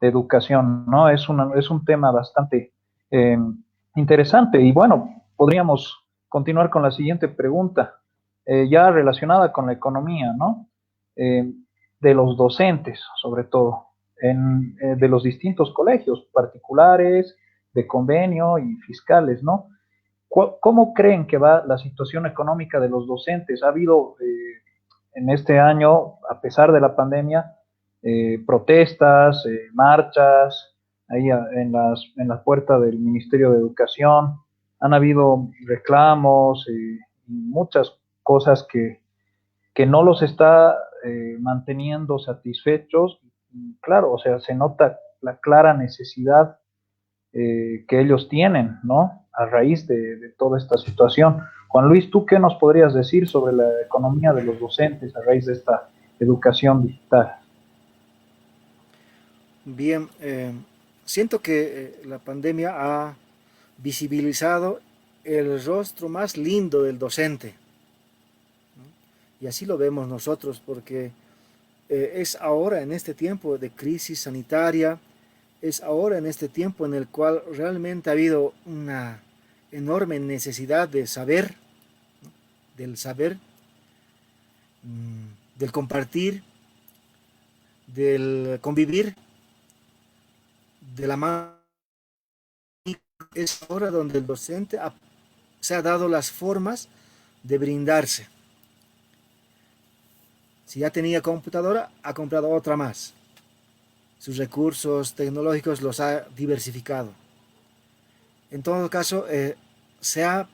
educación, ¿no? Es un tema bastante eh, interesante y bueno, podríamos continuar con la siguiente pregunta, ya relacionada con la economía, ¿no? Eh, de los docentes, sobre todo, de los distintos colegios particulares, de convenio y fiscales, ¿no? ¿Cómo creen que va la situación económica de los docentes? ¿Ha habido en este año, a pesar de la pandemia, protestas, marchas, ahí en la puerta del Ministerio de Educación? Han habido reclamos y muchas cosas que no los está manteniendo satisfechos. Y claro, o sea, se nota la clara necesidad que ellos tienen, ¿no? A raíz de toda esta situación. Juan Luis, ¿tú qué nos podrías decir sobre la economía de los docentes a raíz de esta educación digital? Bien, siento que la pandemia ha visibilizado el rostro más lindo del docente, ¿no? Y así lo vemos nosotros, porque es ahora en este tiempo de crisis sanitaria, es ahora en este tiempo en el cual realmente ha habido una enorme necesidad de saber, ¿no? Del saber, del compartir, del convivir, de la mano. Es ahora donde el docente se ha dado las formas de brindarse. Si ya tenía computadora, ha comprado otra más. Sus recursos tecnológicos los ha diversificado. En todo caso, se ha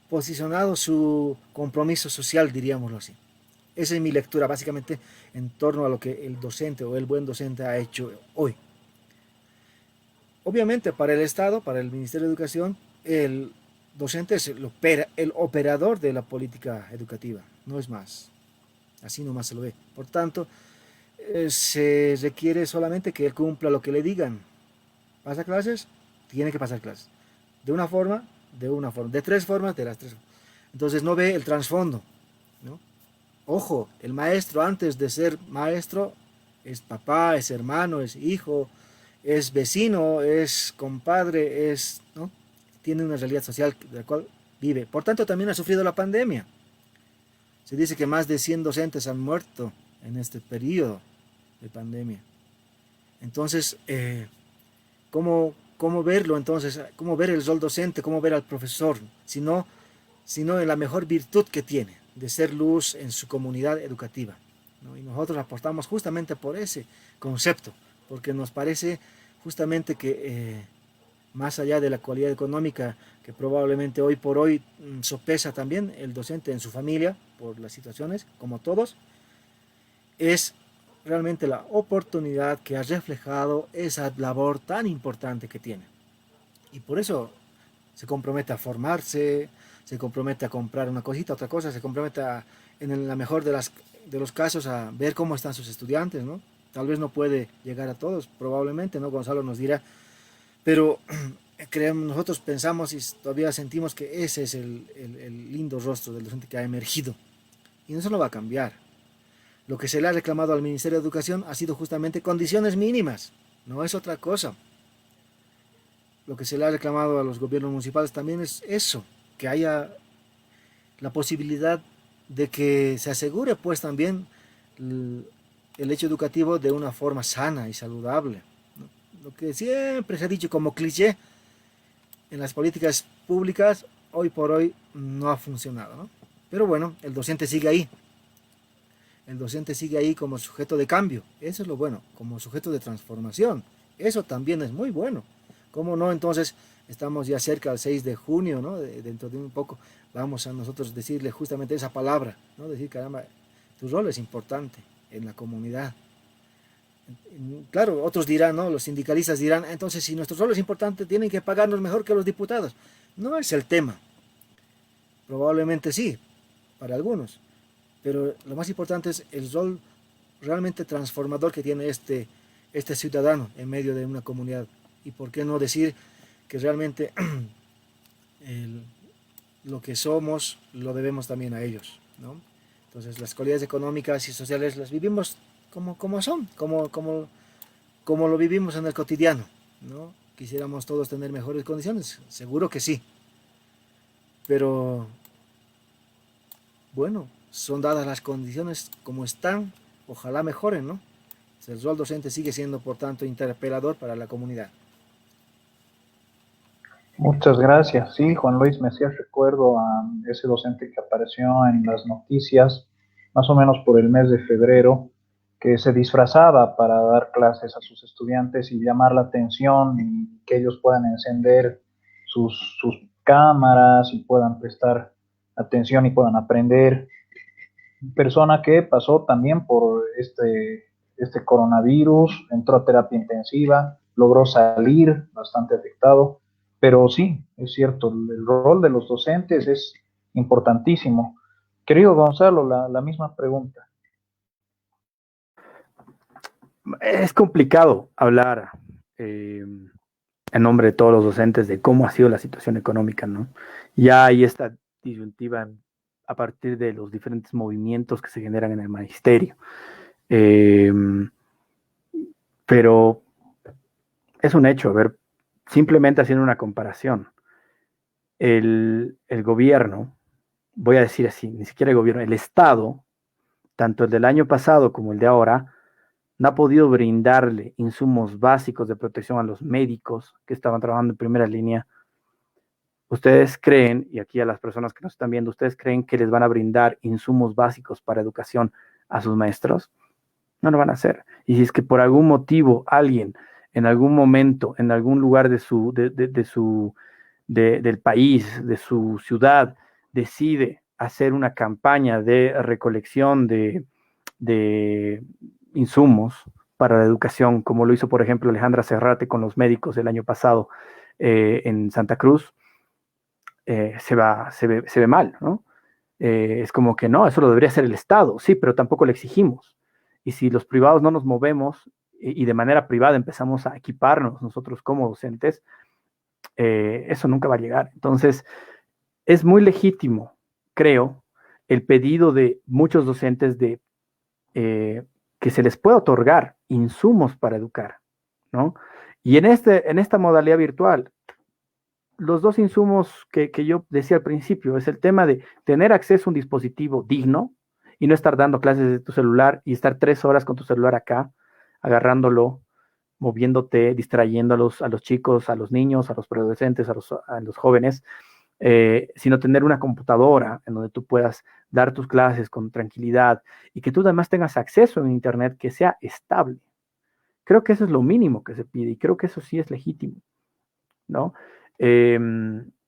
posicionado su compromiso social, diríamoslo así. Esa es mi lectura, básicamente, en torno a lo que el docente o el buen docente ha hecho hoy. Obviamente, para el Estado, para el Ministerio de Educación, el docente es el operador de la política educativa, no es más. Así nomás se lo ve. Por tanto, se requiere solamente que él cumpla lo que le digan. ¿Pasa clases? Tiene que pasar clases. De una forma de una forma, de tres formas, de las tres. Entonces no ve el trasfondo, ¿no? Ojo, el maestro antes de ser maestro es papá, es hermano, es hijo, es vecino, es compadre, ¿no? Tiene una realidad social de la cual vive. Por tanto, también ha sufrido la pandemia. Se dice que más de 100 docentes han muerto en este periodo de pandemia. Entonces, ¿cómo verlo entonces? ¿Cómo ver el rol docente? ¿Cómo ver al profesor? Sino en la mejor virtud que tiene, de ser luz en su comunidad educativa, ¿no? Y nosotros apostamos justamente por ese concepto, porque nos parece justamente que más allá de la cualidad económica, que probablemente hoy por hoy sopesa también el docente en su familia, por las situaciones, como todos, es realmente la oportunidad que ha reflejado esa labor tan importante que tiene. Y por eso se compromete a formarse, se compromete a comprar una cosita, otra cosa, se compromete en la mejor de los casos a ver cómo están sus estudiantes, ¿no? Tal vez no puede llegar a todos, probablemente, ¿no? Gonzalo nos dirá, pero nosotros pensamos y todavía sentimos que ese es el lindo rostro del docente que ha emergido. Y eso no va a cambiar. Lo que se le ha reclamado al Ministerio de Educación ha sido justamente condiciones mínimas, no es otra cosa. Lo que se le ha reclamado a los gobiernos municipales también es eso, que haya la posibilidad de que se asegure pues también el hecho educativo de una forma sana y saludable, ¿no? Lo que siempre se ha dicho como cliché en las políticas públicas, hoy por hoy no ha funcionado, ¿no? Pero bueno, el docente sigue ahí. El docente sigue ahí como sujeto de cambio, eso es lo bueno, como sujeto de transformación, eso también es muy bueno. ¿Cómo no? Entonces, estamos ya cerca del 6 de junio, ¿no? Dentro de un poco vamos a nosotros decirle justamente esa palabra, ¿no? Decir, caramba, tu rol es importante en la comunidad. Claro, otros dirán, ¿no? Los sindicalistas dirán, entonces si nuestro rol es importante, tienen que pagarnos mejor que los diputados. No es el tema. Probablemente sí, para algunos. Pero lo más importante es el rol realmente transformador que tiene este ciudadano en medio de una comunidad. Y por qué no decir que realmente lo que somos lo debemos también a ellos, ¿no? Entonces las cualidades económicas y sociales las vivimos como son, como lo vivimos en el cotidiano, ¿no? Quisiéramos todos tener mejores condiciones, seguro que sí. Pero bueno, son dadas las condiciones como están, ojalá mejoren, ¿no? El rol docente sigue siendo, por tanto, interpelador para la comunidad. Muchas gracias. Sí, Juan Luis, me hacía recuerdo a ese docente que apareció en las noticias, más o menos por el mes de febrero, que se disfrazaba para dar clases a sus estudiantes y llamar la atención y que ellos puedan encender sus cámaras y puedan prestar atención y puedan aprender. Persona que pasó también por este coronavirus, entró a terapia intensiva, logró salir bastante afectado, pero sí, es cierto, el rol de los docentes es importantísimo. Querido Gonzalo, la misma pregunta. Es complicado hablar en nombre de todos los docentes de cómo ha sido la situación económica, ¿no? Ya hay esta disyuntiva a partir de los diferentes movimientos que se generan en el magisterio. Pero es un hecho, a ver, simplemente haciendo una comparación, el gobierno, voy a decir así, ni siquiera el gobierno, el Estado, tanto el del año pasado como el de ahora, no ha podido brindarle insumos básicos de protección a los médicos que estaban trabajando en primera línea. ¿Ustedes creen, y aquí a las personas que nos están viendo, ustedes creen que les van a brindar insumos básicos para educación a sus maestros? No lo van a hacer. Y si es que por algún motivo alguien, en algún momento, en algún lugar del país, de su ciudad, decide hacer una campaña de recolección de insumos para la educación, como lo hizo, por ejemplo, Alejandra Serrate con los médicos el año pasado en Santa Cruz, se ve mal, ¿no? Es como que no, eso lo debería hacer el Estado, sí, pero tampoco le exigimos. Y si los privados no nos movemos y de manera privada empezamos a equiparnos nosotros como docentes, eso nunca va a llegar. Entonces, es muy legítimo, creo, el pedido de muchos docentes de que se les pueda otorgar insumos para educar, ¿no? Y en esta modalidad virtual, los dos insumos que yo decía al principio es el tema de tener acceso a un dispositivo digno y no estar dando clases de tu celular y estar 3 horas con tu celular acá, agarrándolo, moviéndote, distrayendo a los chicos, a los niños, a los preadolescentes, a los jóvenes, sino tener una computadora en donde tú puedas dar tus clases con tranquilidad y que tú además tengas acceso a Internet que sea estable. Creo que eso es lo mínimo que se pide y creo que eso sí es legítimo, ¿no? Eh,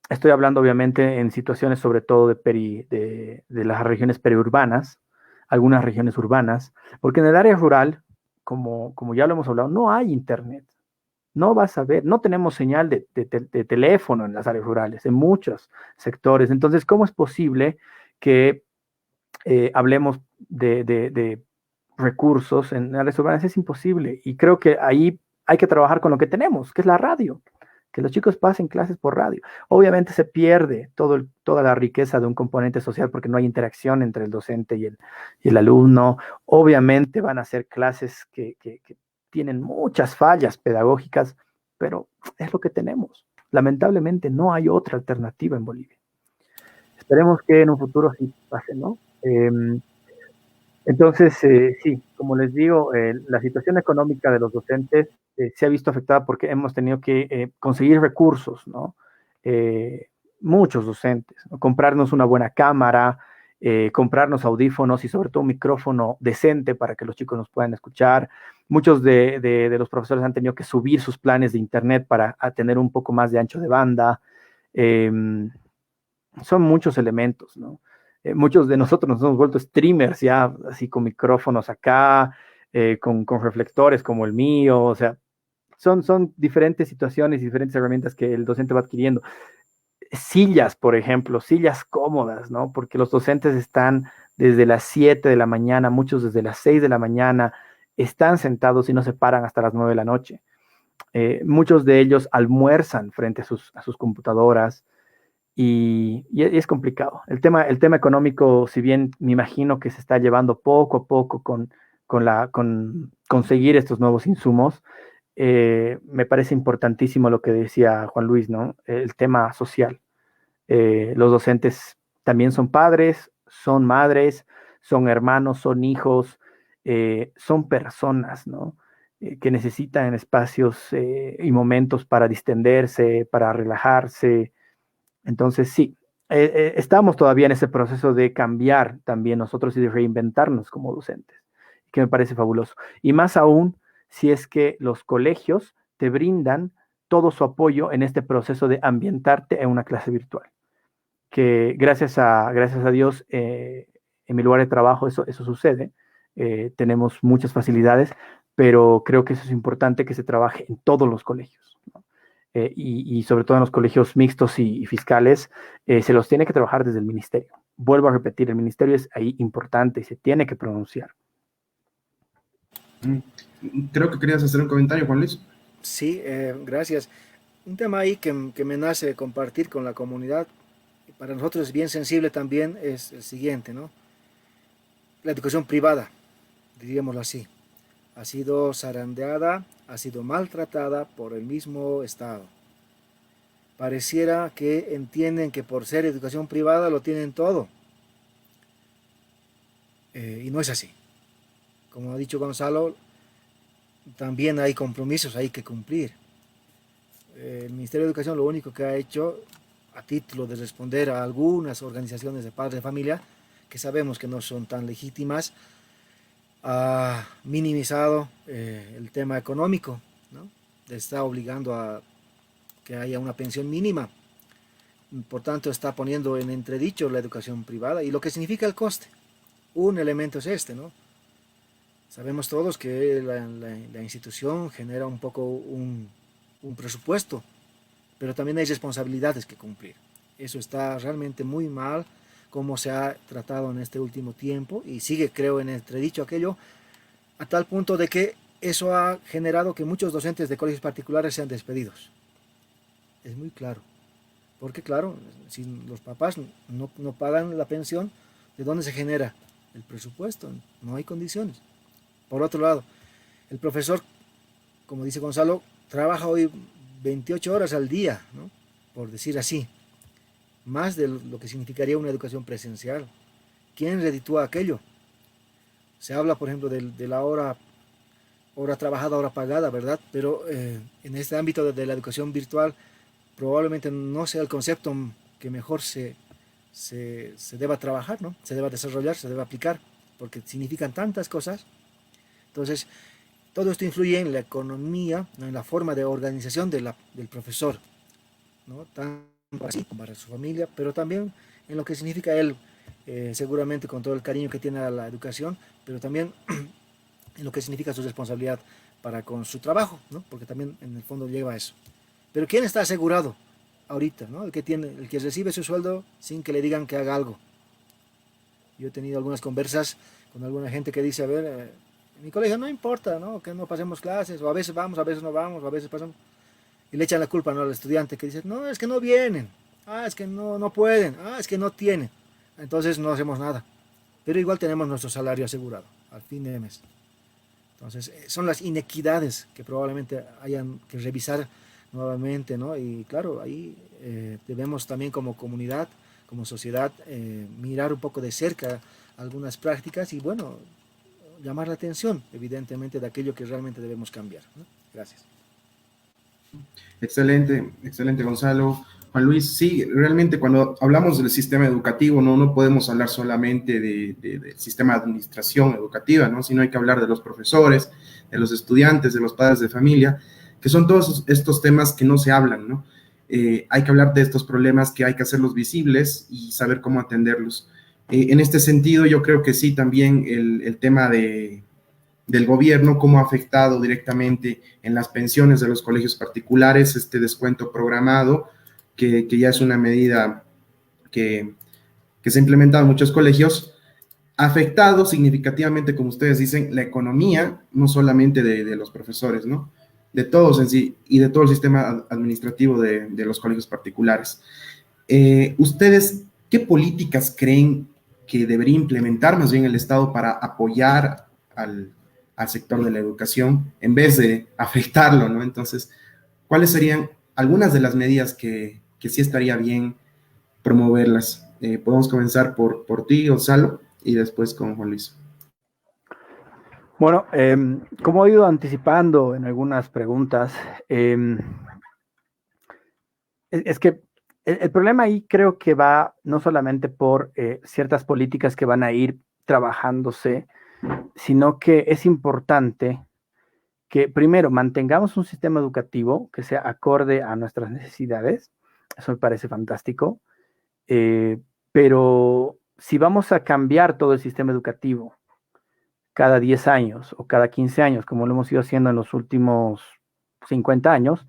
Estoy hablando obviamente en situaciones sobre todo de las regiones periurbanas, algunas regiones urbanas, porque en el área rural, como ya lo hemos hablado, no hay Internet. No vas a ver, no tenemos señal de teléfono en las áreas rurales, en muchos sectores. Entonces, ¿cómo es posible que hablemos de recursos en áreas urbanas? Es imposible. Y creo que ahí hay que trabajar con lo que tenemos, que es la radio, que los chicos pasen clases por radio. Obviamente se pierde toda la riqueza de un componente social porque no hay interacción entre el docente y el alumno. Obviamente van a ser clases que tienen muchas fallas pedagógicas, pero es lo que tenemos. Lamentablemente no hay otra alternativa en Bolivia. Esperemos que en un futuro sí pase, ¿no? Entonces, sí, como les digo, la situación económica de los docentes se ha visto afectada porque hemos tenido que conseguir recursos, ¿no? Muchos docentes, ¿no? Comprarnos una buena cámara, comprarnos audífonos y sobre todo un micrófono decente para que los chicos nos puedan escuchar. Muchos de los profesores han tenido que subir sus planes de internet para tener un poco más de ancho de banda. Son muchos elementos, ¿no? Muchos de nosotros nos hemos vuelto streamers ya, así con micrófonos acá, con reflectores como el mío, o sea, son diferentes situaciones y diferentes herramientas que el docente va adquiriendo. Sillas, por ejemplo, sillas cómodas, ¿no? Porque los docentes están desde las 7 de la mañana, muchos desde las 6 de la mañana, están sentados y no se paran hasta las 9 de la noche. Muchos de ellos almuerzan frente a sus computadoras. Y es complicado. El tema económico, si bien me imagino que se está llevando poco a poco con conseguir estos nuevos insumos, me parece importantísimo lo que decía Juan Luis, ¿no? El tema social. Los docentes también son padres, son madres, son hermanos, son hijos, son personas, ¿no? Que necesitan espacios y momentos para distenderse, para relajarse. Entonces, sí, estamos todavía en ese proceso de cambiar también nosotros y de reinventarnos como docentes, que me parece fabuloso. Y más aún si es que los colegios te brindan todo su apoyo en este proceso de ambientarte en una clase virtual. Que gracias a Dios, en mi lugar de trabajo eso sucede. Tenemos muchas facilidades, pero creo que eso es importante que se trabaje en todos los colegios, ¿no? Y sobre todo en los colegios mixtos y fiscales, se los tiene que trabajar desde el ministerio. Vuelvo a repetir, el ministerio es ahí importante y se tiene que pronunciar. Creo que querías hacer un comentario, Juan Luis. Sí, gracias. Un tema ahí que me nace compartir con la comunidad, y para nosotros es bien sensible también, es el siguiente, ¿no? La educación privada, diríamoslo así, ha sido zarandeada, ha sido maltratada por el mismo Estado. Pareciera que entienden que por ser educación privada lo tienen todo. Y no es así. Como ha dicho Gonzalo, también hay compromisos hay que cumplir. El Ministerio de Educación lo único que ha hecho, a título de responder a algunas organizaciones de padres de familia, que sabemos que no son tan legítimas, ha minimizado el tema económico, ¿no? Está obligando a que haya una pensión mínima. Por tanto, está poniendo en entredicho la educación privada y lo que significa el coste. Un elemento es este, ¿no? Sabemos todos que la institución genera un poco un presupuesto, pero también hay responsabilidades que cumplir. Eso está realmente muy mal como se ha tratado en este último tiempo y sigue, creo, en entredicho aquello, a tal punto de que eso ha generado que muchos docentes de colegios particulares sean despedidos. es muy claro. Porque claro, si los papás no pagan la pensión, ¿de dónde se genera el presupuesto? No hay condiciones. Por otro lado, el profesor, como dice Gonzalo, trabaja hoy 28 horas al día, ¿no? Por decir así, más de lo que significaría una educación presencial. ¿Quién reditúa aquello? Se habla, por ejemplo, de la hora trabajada, hora pagada, ¿verdad? Pero en este ámbito de la educación virtual probablemente no sea el concepto que mejor se deba trabajar, ¿no? Se deba desarrollar, se deba aplicar, porque significan tantas cosas. Entonces, todo esto influye en la economía, ¿no? En la forma de organización del profesor, ¿no? Tanto para su familia, pero también en lo que significa él, seguramente con todo el cariño que tiene a la educación, pero también en lo que significa su responsabilidad para con su trabajo, ¿no? Porque también en el fondo lleva a eso. Pero ¿quién está asegurado ahorita, ¿no? El que recibe su sueldo sin que le digan que haga algo. Yo he tenido algunas conversas con alguna gente que dice, a ver, en mi colegio no importa, ¿no? Que no pasemos clases, o a veces vamos, a veces no vamos, o a veces pasamos. Y le echan la culpa, ¿no? Al estudiante que dice, no, es que no vienen, es que no pueden, es que no tienen. Entonces no hacemos nada. Pero igual tenemos nuestro salario asegurado al fin de mes. Entonces, son las inequidades que probablemente hayan que revisar nuevamente, ¿no? Y claro, ahí debemos también como comunidad, como sociedad, mirar un poco de cerca algunas prácticas y, bueno, llamar la atención, evidentemente, de aquello que realmente debemos cambiar, ¿no? Gracias. Excelente, excelente, Gonzalo. Juan Luis, sí, realmente cuando hablamos del sistema educativo, no podemos hablar solamente del sistema de administración educativa, ¿no? Sino hay que hablar de los profesores, de los estudiantes, de los padres de familia, que son todos estos temas que no se hablan, ¿no? Hay que hablar de estos problemas que hay que hacerlos visibles y saber cómo atenderlos. En este sentido, yo creo que sí, también el tema del gobierno, cómo ha afectado directamente en las pensiones de los colegios particulares, este descuento programado, que ya es una medida que se ha implementado en muchos colegios, ha afectado significativamente, como ustedes dicen, la economía, no solamente de los profesores, ¿no? De todos en sí, y de todo el sistema administrativo de los colegios particulares. ¿Ustedes qué políticas creen que debería implementar más bien el Estado para apoyar al sector de la educación en vez de afectarlo, ¿no? Entonces, ¿cuáles serían algunas de las medidas que sí estaría bien promoverlas? Podemos comenzar por ti, Gonzalo, y después con Juan Luis. Bueno, como he ido anticipando en algunas preguntas, es que el problema ahí creo que va no solamente por ciertas políticas que van a ir trabajándose, sino que es importante que primero mantengamos un sistema educativo que sea acorde a nuestras necesidades. Eso me parece fantástico. Pero si vamos a cambiar todo el sistema educativo cada 10 años o cada 15 años, como lo hemos ido haciendo en los últimos 50 años,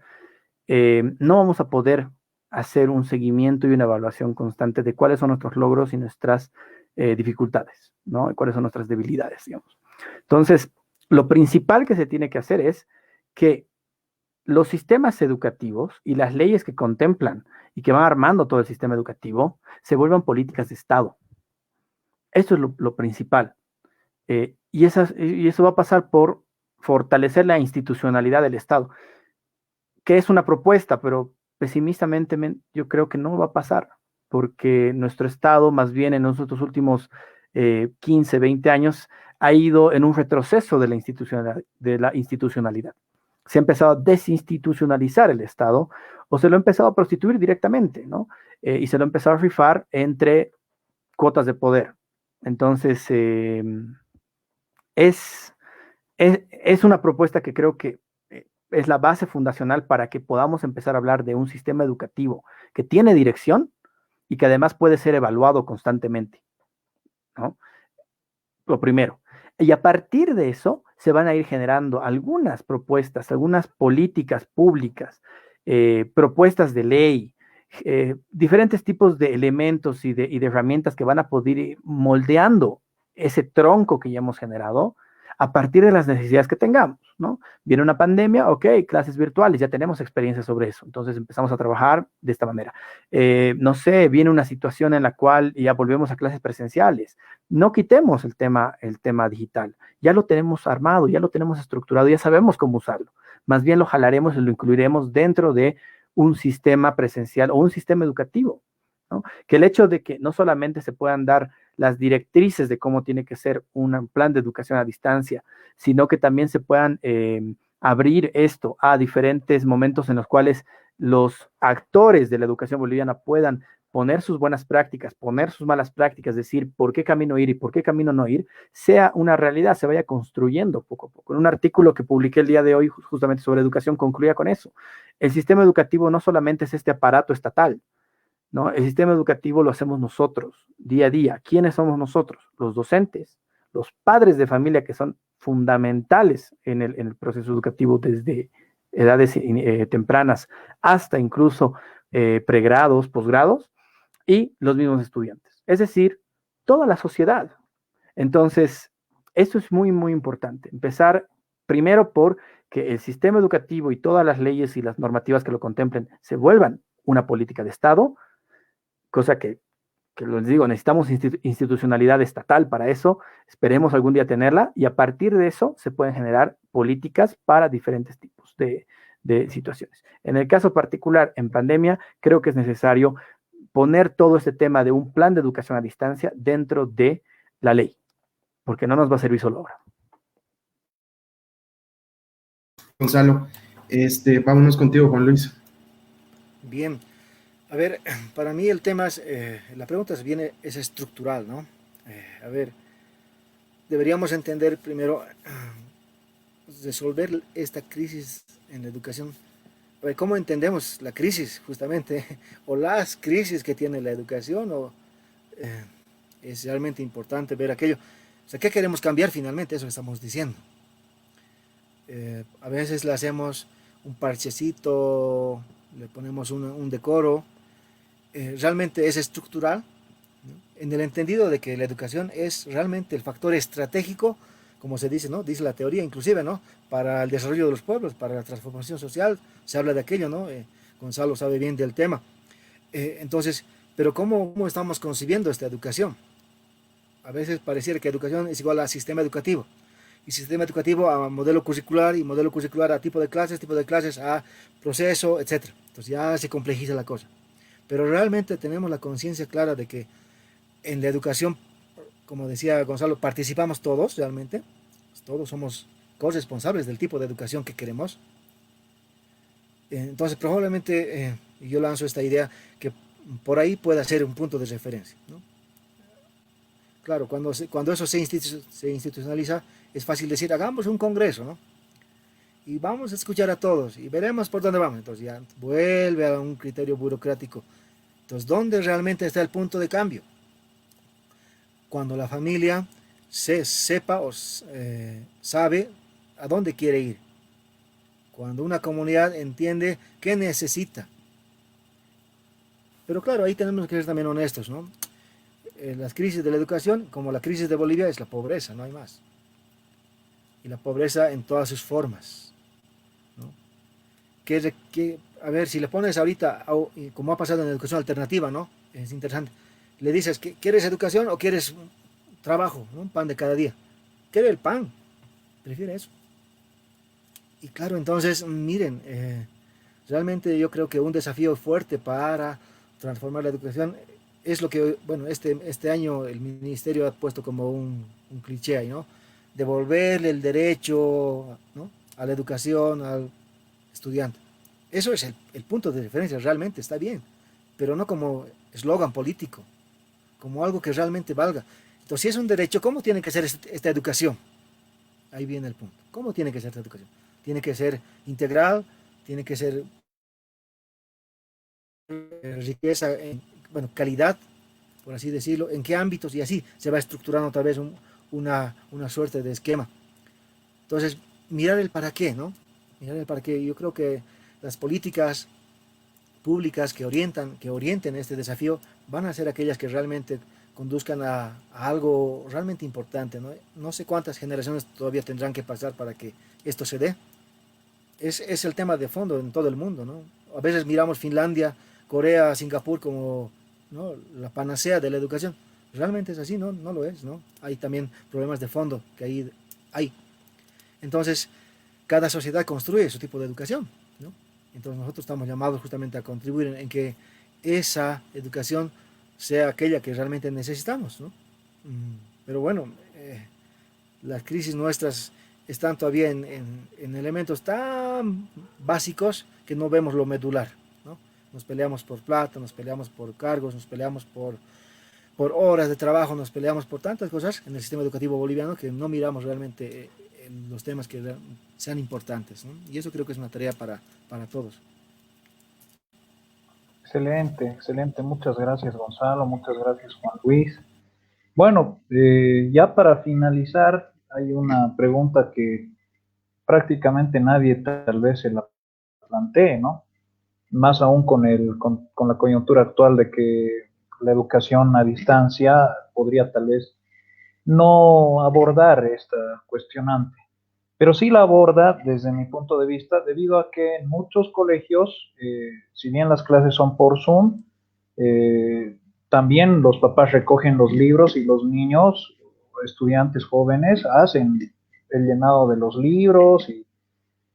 no vamos a poder hacer un seguimiento y una evaluación constante de cuáles son nuestros logros y nuestras dificultades, ¿no? Y cuáles son nuestras debilidades, digamos. Entonces, lo principal que se tiene que hacer es que los sistemas educativos y las leyes que contemplan y que van armando todo el sistema educativo se vuelvan políticas de Estado. Esto es lo principal. Y eso va a pasar por fortalecer la institucionalidad del Estado, que es una propuesta, pero pesimistamente yo creo que no va a pasar, porque nuestro Estado, más bien en nuestros últimos 15, 20 años, ha ido en un retroceso de la institucionalidad. Se ha empezado a desinstitucionalizar el Estado o se lo ha empezado a prostituir directamente, ¿no? Y se lo ha empezado a rifar entre cuotas de poder. Entonces, es una propuesta que creo que es la base fundacional para que podamos empezar a hablar de un sistema educativo que tiene dirección y que además puede ser evaluado constantemente, ¿no? Lo primero. Y a partir de eso se van a ir generando algunas propuestas, algunas políticas públicas, propuestas de ley, diferentes tipos de elementos y de herramientas que van a poder ir moldeando ese tronco que ya hemos generado a partir de las necesidades que tengamos, ¿no? Viene una pandemia, ok, clases virtuales, ya tenemos experiencia sobre eso, entonces empezamos a trabajar de esta manera. No sé, viene una situación en la cual ya volvemos a clases presenciales, no quitemos el tema digital, ya lo tenemos armado, ya lo tenemos estructurado, ya sabemos cómo usarlo, más bien lo jalaremos y lo incluiremos dentro de un sistema presencial o un sistema educativo, ¿no? Que el hecho de que no solamente se puedan dar las directrices de cómo tiene que ser un plan de educación a distancia, sino que también se puedan abrir esto a diferentes momentos en los cuales los actores de la educación boliviana puedan poner sus buenas prácticas, poner sus malas prácticas, decir por qué camino ir y por qué camino no ir, sea una realidad, se vaya construyendo poco a poco. En un artículo que publiqué el día de hoy justamente sobre educación concluía con eso. El sistema educativo no solamente es este aparato estatal, ¿no? El sistema educativo lo hacemos nosotros, día a día. ¿Quiénes somos nosotros? Los docentes, los padres de familia que son fundamentales en el proceso educativo desde edades tempranas hasta incluso pregrados, posgrados, y los mismos estudiantes. Es decir, toda la sociedad. Entonces, esto es muy, muy importante. Empezar primero por que el sistema educativo y todas las leyes y las normativas que lo contemplen se vuelvan una política de Estado, cosa que les digo, necesitamos institucionalidad estatal para eso, esperemos algún día tenerla, y a partir de eso se pueden generar políticas para diferentes tipos de situaciones. En el caso particular, en pandemia, creo que es necesario poner todo este tema de un plan de educación a distancia dentro de la ley, porque no nos va a servir solo ahora. Gonzalo, vámonos contigo, Juan Luis. Bien, a ver, para mí el tema es, la pregunta es estructural, ¿no? A ver, deberíamos entender primero, resolver esta crisis en la educación. A ver, ¿cómo entendemos la crisis, justamente? O las crisis que tiene la educación, es realmente importante ver aquello. O sea, ¿qué queremos cambiar finalmente? Eso estamos diciendo. A veces le hacemos un parchecito, le ponemos un decoro. Realmente es estructural, ¿no? En el entendido de que la educación es realmente el factor estratégico, como se dice, ¿no? Dice la teoría inclusive, ¿no? Para el desarrollo de los pueblos, para la transformación social, se habla de aquello, ¿no? Gonzalo sabe bien del tema. Entonces, pero ¿cómo estamos concibiendo esta educación? A veces pareciera que educación es igual a sistema educativo, y sistema educativo a modelo curricular, y modelo curricular a tipo de clases a proceso, etc. Entonces ya se complejiza la cosa. Pero realmente tenemos la conciencia clara de que en la educación, como decía Gonzalo, participamos todos realmente, todos somos corresponsables del tipo de educación que queremos. Entonces probablemente yo lanzo esta idea que por ahí pueda ser un punto de referencia, ¿no? Claro, cuando eso se institucionaliza, es fácil decir, hagamos un congreso, ¿no? Y vamos a escuchar a todos y veremos por dónde vamos. Entonces ya vuelve a un criterio burocrático. Entonces, ¿dónde realmente está el punto de cambio? Cuando la familia sepa o sabe a dónde quiere ir. Cuando una comunidad entiende qué necesita. Pero claro, ahí tenemos que ser también honestos, ¿no? Las crisis de la educación, como la crisis de Bolivia, es la pobreza, no hay más. Y la pobreza en todas sus formas, ¿no? A ver, si le pones ahorita, como ha pasado en la educación alternativa, ¿no? Es interesante. Le dices, ¿quieres educación o quieres trabajo, ¿no? Un pan de cada día. Quiere el pan, prefiere eso. Y claro, entonces, miren, realmente yo creo que un desafío fuerte para transformar la educación es lo que, bueno, este año el ministerio ha puesto como un cliché ahí, ¿no? Devolverle el derecho, ¿no? A la educación al estudiante. Eso es el punto de referencia, realmente está bien, pero no como eslogan político, como algo que realmente valga. Entonces, si es un derecho, ¿cómo tiene que ser esta educación? Ahí viene el punto. ¿Cómo tiene que ser esta educación? Tiene que ser integral, tiene que ser riqueza, bueno, calidad, por así decirlo, en qué ámbitos, y así se va estructurando otra vez una suerte de esquema. Entonces, mirar el para qué, ¿no? Mirar el para qué. Yo creo que las políticas públicas que orienten este desafío van a ser aquellas que realmente conduzcan a algo realmente importante, ¿no? No sé cuántas generaciones todavía tendrán que pasar para que esto se dé. Es el tema de fondo en todo el mundo, ¿no? A veces miramos Finlandia, Corea, Singapur como, ¿no?, la panacea de la educación. Realmente es así, ¿no? No lo es, ¿no? Hay también problemas de fondo que ahí hay. Entonces, cada sociedad construye su tipo de educación, ¿no? Entonces nosotros estamos llamados justamente a contribuir en que esa educación sea aquella que realmente necesitamos, ¿no? Pero bueno, las crisis nuestras están todavía en elementos tan básicos que no vemos lo medular, ¿no? Nos peleamos por plata, nos peleamos por cargos, nos peleamos por horas de trabajo, nos peleamos por tantas cosas en el sistema educativo boliviano que no miramos realmente en los temas que sean importantes, ¿no? Y eso creo que es una tarea para todos. Excelente, excelente. Muchas gracias, Gonzalo. Muchas gracias, Juan Luis. Bueno, ya para finalizar, hay una pregunta que prácticamente nadie tal vez se la plantee, ¿no? Más aún con la coyuntura actual de que la educación a distancia podría tal vez no abordar esta cuestionante, pero sí la aborda desde mi punto de vista, debido a que en muchos colegios, si bien las clases son por Zoom, eh, también los papás recogen los libros y los niños, estudiantes jóvenes, hacen el llenado de los libros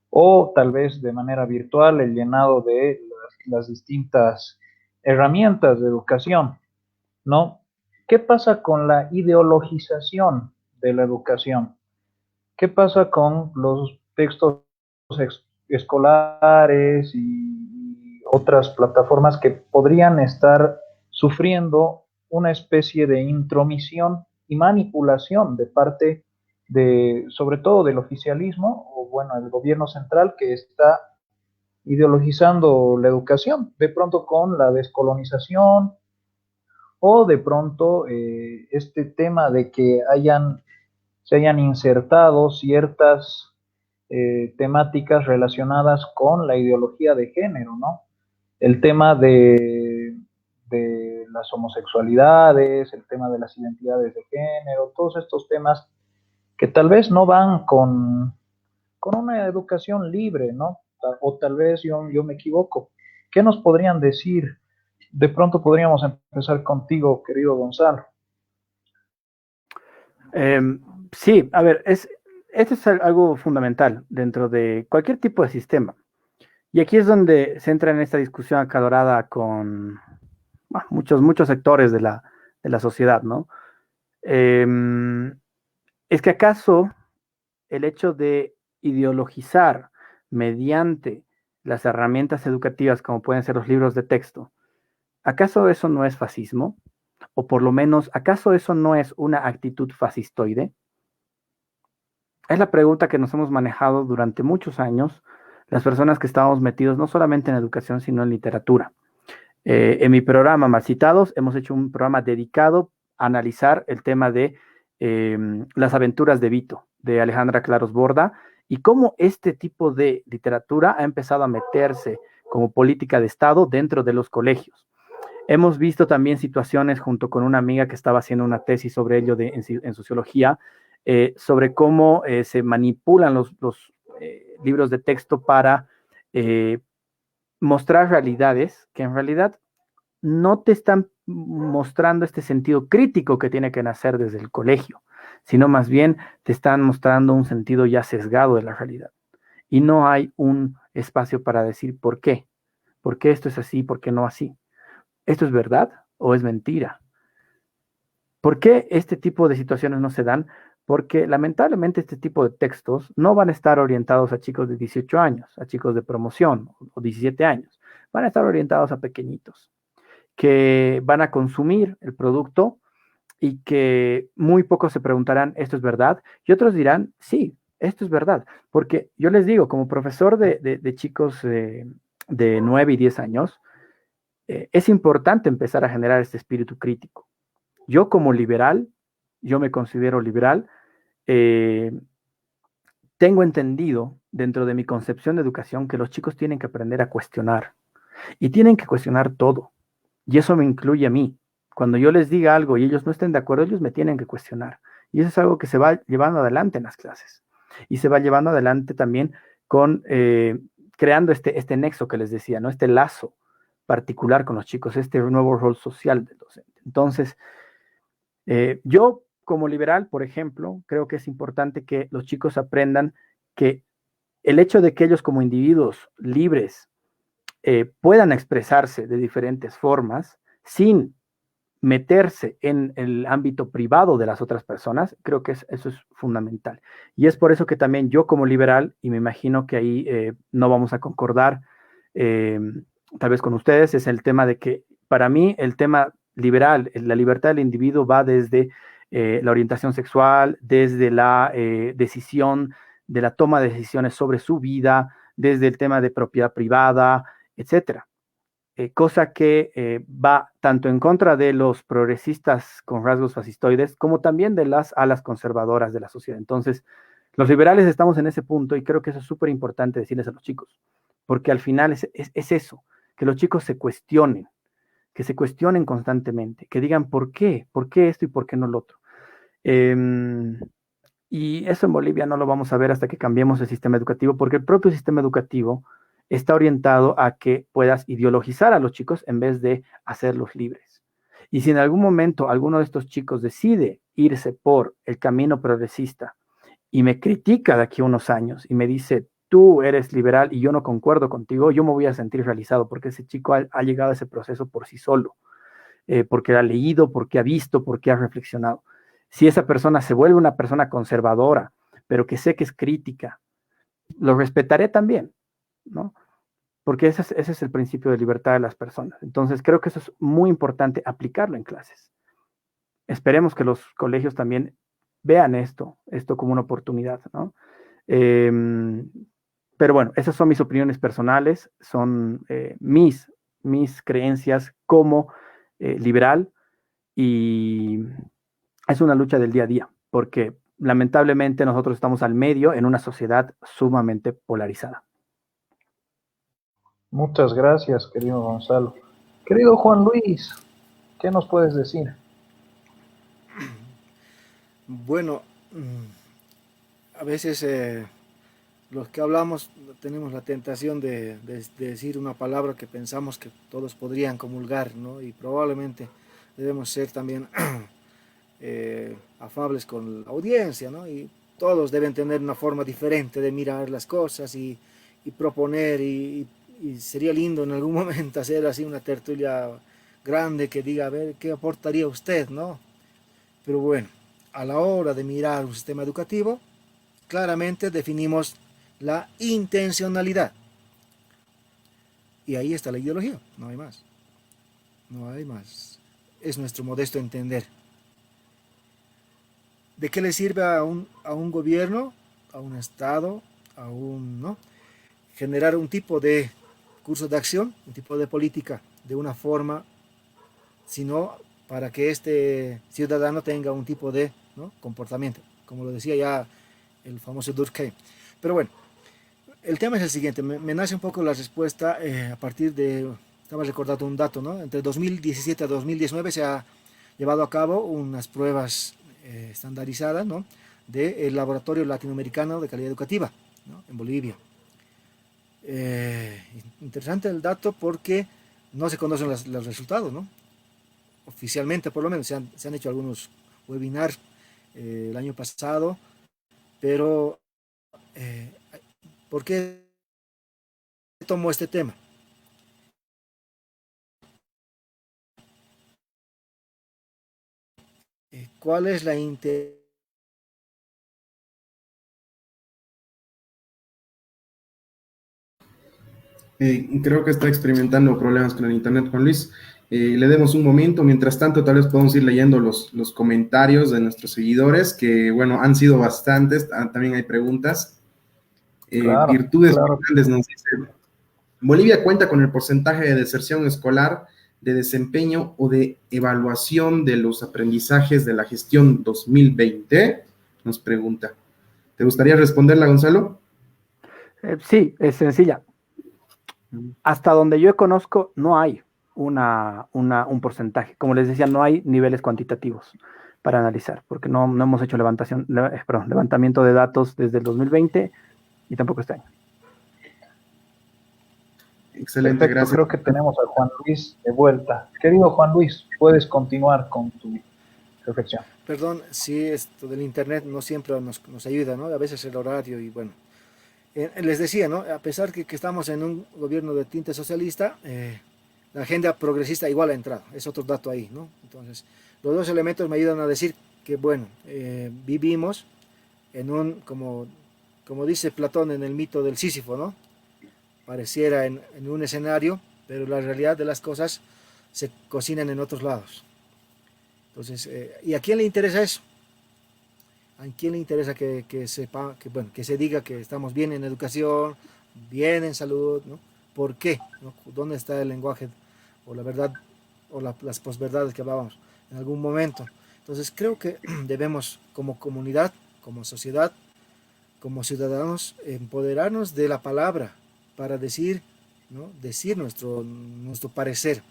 o tal vez de manera virtual el llenado de las distintas herramientas de educación, ¿no? ¿Qué pasa con la ideologización de la educación? ¿Qué pasa con los textos escolares y otras plataformas que podrían estar sufriendo una especie de intromisión y manipulación de parte de, sobre todo del oficialismo, o bueno, el gobierno central que está ideologizando la educación, de pronto con la descolonización, o de pronto este tema de que se hayan insertado ciertas temáticas relacionadas con la ideología de género, ¿no? El tema de las homosexualidades, el tema de las identidades de género, todos estos temas que tal vez no van con una educación libre, ¿no? O tal vez yo me equivoco. ¿Qué nos podrían decir? De pronto podríamos empezar contigo, querido Gonzalo. Sí, a ver, esto es algo fundamental dentro de cualquier tipo de sistema. Y aquí es donde se entra en esta discusión acalorada con muchos sectores de la sociedad, ¿no? ¿Es que acaso el hecho de ideologizar mediante las herramientas educativas como pueden ser los libros de texto, acaso eso no es fascismo? O por lo menos, ¿acaso eso no es una actitud fascistoide? Es la pregunta que nos hemos manejado durante muchos años las personas que estábamos metidos no solamente en educación, sino en literatura. En mi programa Mal Citados hemos hecho un programa dedicado a analizar el tema de las aventuras de Vito, de Alejandra Claros Borda, y cómo este tipo de literatura ha empezado a meterse como política de Estado dentro de los colegios. Hemos visto también situaciones junto con una amiga que estaba haciendo una tesis sobre ello en sociología, sobre cómo se manipulan los libros de texto para mostrar realidades que en realidad no te están mostrando este sentido crítico que tiene que nacer desde el colegio, sino más bien te están mostrando un sentido ya sesgado de la realidad. Y no hay un espacio para decir por qué esto es así, por qué no así. ¿Esto es verdad o es mentira? ¿Por qué este tipo de situaciones no se dan? Porque lamentablemente este tipo de textos no van a estar orientados a chicos de 18 años, a chicos de promoción o 17 años. Van a estar orientados a pequeñitos que van a consumir el producto y que muy pocos se preguntarán, ¿esto es verdad? Y otros dirán, sí, esto es verdad. Porque yo les digo, como profesor de chicos de 9 y 10 años, es importante empezar a generar este espíritu crítico. Yo como liberal, yo me considero liberal, tengo entendido dentro de mi concepción de educación que los chicos tienen que aprender a cuestionar y tienen que cuestionar todo. Y eso me incluye a mí. Cuando yo les diga algo y ellos no estén de acuerdo, ellos me tienen que cuestionar. Y eso es algo que se va llevando adelante en las clases. Y se va llevando adelante también con creando este nexo que les decía, ¿no? Este lazo particular con los chicos, este nuevo rol social del docente. Entonces, yo como liberal, por ejemplo, creo que es importante que los chicos aprendan que el hecho de que ellos como individuos libres puedan expresarse de diferentes formas sin meterse en el ámbito privado de las otras personas, creo que eso es fundamental. Y es por eso que también yo como liberal, y me imagino que ahí no vamos a concordar tal vez con ustedes, es el tema de que para mí el tema liberal, la libertad del individuo va desde la orientación sexual, desde la decisión, de la toma de decisiones sobre su vida, desde el tema de propiedad privada, etcétera. Cosa que va tanto en contra de los progresistas con rasgos fascistoides como también de las alas conservadoras de la sociedad. Entonces, los liberales estamos en ese punto y creo que eso es súper importante decirles a los chicos, porque al final es eso, que los chicos que se cuestionen constantemente, que digan por qué esto y por qué no lo otro. Y eso en Bolivia no lo vamos a ver hasta que cambiemos el sistema educativo, porque el propio sistema educativo está orientado a que puedas ideologizar a los chicos en vez de hacerlos libres. Y si en algún momento alguno de estos chicos decide irse por el camino progresista y me critica de aquí a unos años y me dice, tú eres liberal y yo no concuerdo contigo, yo me voy a sentir realizado porque ese chico ha llegado a ese proceso por sí solo, porque ha leído, porque ha visto, porque ha reflexionado. Si esa persona se vuelve una persona conservadora, pero que sé que es crítica, lo respetaré también, ¿no? Porque ese es el principio de libertad de las personas. Entonces, creo que eso es muy importante aplicarlo en clases. Esperemos que los colegios también vean esto como una oportunidad, ¿no? Pero bueno, esas son mis opiniones personales, son mis creencias como liberal y es una lucha del día a día, porque lamentablemente nosotros estamos al medio en una sociedad sumamente polarizada. Muchas gracias, querido Gonzalo. Querido Juan Luis, ¿qué nos puedes decir? Bueno, a veces los que hablamos tenemos la tentación de decir una palabra que pensamos que todos podrían comulgar, ¿no? Y probablemente debemos ser también afables con la audiencia, ¿no? Y todos deben tener una forma diferente de mirar las cosas y proponer, y sería lindo en algún momento hacer así una tertulia grande que diga, a ver, ¿qué aportaría usted, no? Pero bueno, a la hora de mirar un sistema educativo, claramente definimos la intencionalidad. Y ahí está la ideología, no hay más. No hay más. Es nuestro modesto entender. ¿De qué le sirve a un gobierno, a un Estado, ¿no? Generar un tipo de curso de acción, un tipo de política, de una forma, sino para que este ciudadano tenga un tipo de, ¿no?, comportamiento, como lo decía ya el famoso Durkheim. Pero bueno, el tema es el siguiente, me nace un poco la respuesta a partir de, estaba recordando un dato, ¿no? Entre 2017 a 2019 se ha llevado a cabo unas pruebas estandarizadas, ¿no?, del Laboratorio Latinoamericano de Calidad Educativa, ¿no?, en Bolivia. Interesante el dato porque no se conocen los resultados, ¿no? Oficialmente, por lo menos, se han hecho algunos webinars el año pasado, pero ¿por qué tomo este tema? ¿Cuál es la intención? Creo que está experimentando problemas con el internet, Juan Luis. Le demos un momento. Mientras tanto, tal vez podemos ir leyendo los comentarios de nuestros seguidores, que, bueno, han sido bastantes. También hay preguntas. Claro, Virtudes claro. Grandes nos dice, Bolivia cuenta con el porcentaje de deserción escolar, de desempeño o de evaluación de los aprendizajes de la gestión 2020, nos pregunta. ¿Te gustaría responderla, Gonzalo? Sí, es sencilla. Hasta donde yo conozco, no hay un porcentaje. Como les decía, no hay niveles cuantitativos para analizar, porque no hemos hecho levantamiento de datos desde el 2020 y tampoco este año. Excelente, Perfecto, gracias. creo que tenemos a Juan Luis de vuelta. Querido Juan Luis, puedes continuar con tu reflexión. Perdón, sí, esto del internet no siempre nos ayuda, ¿no? A veces el horario y bueno. Les decía, ¿no? A pesar que estamos en un gobierno de tinte socialista, la agenda progresista igual ha entrado. Es otro dato ahí, ¿no? Entonces, los dos elementos me ayudan a decir que, bueno, vivimos en como dice Platón en el mito del Sísifo, ¿no? Pareciera en un escenario, pero la realidad de las cosas se cocinan en otros lados. Entonces, ¿y a quién le interesa eso? ¿A quién le interesa que sepa, que se diga que estamos bien en educación, bien en salud, ¿no? ¿Por qué? ¿No? ¿Dónde está el lenguaje o la verdad o las posverdades que hablábamos en algún momento? Entonces creo que debemos como comunidad, como sociedad, como ciudadanos, empoderarnos de la palabra para decir, ¿no? Decir nuestro parecer.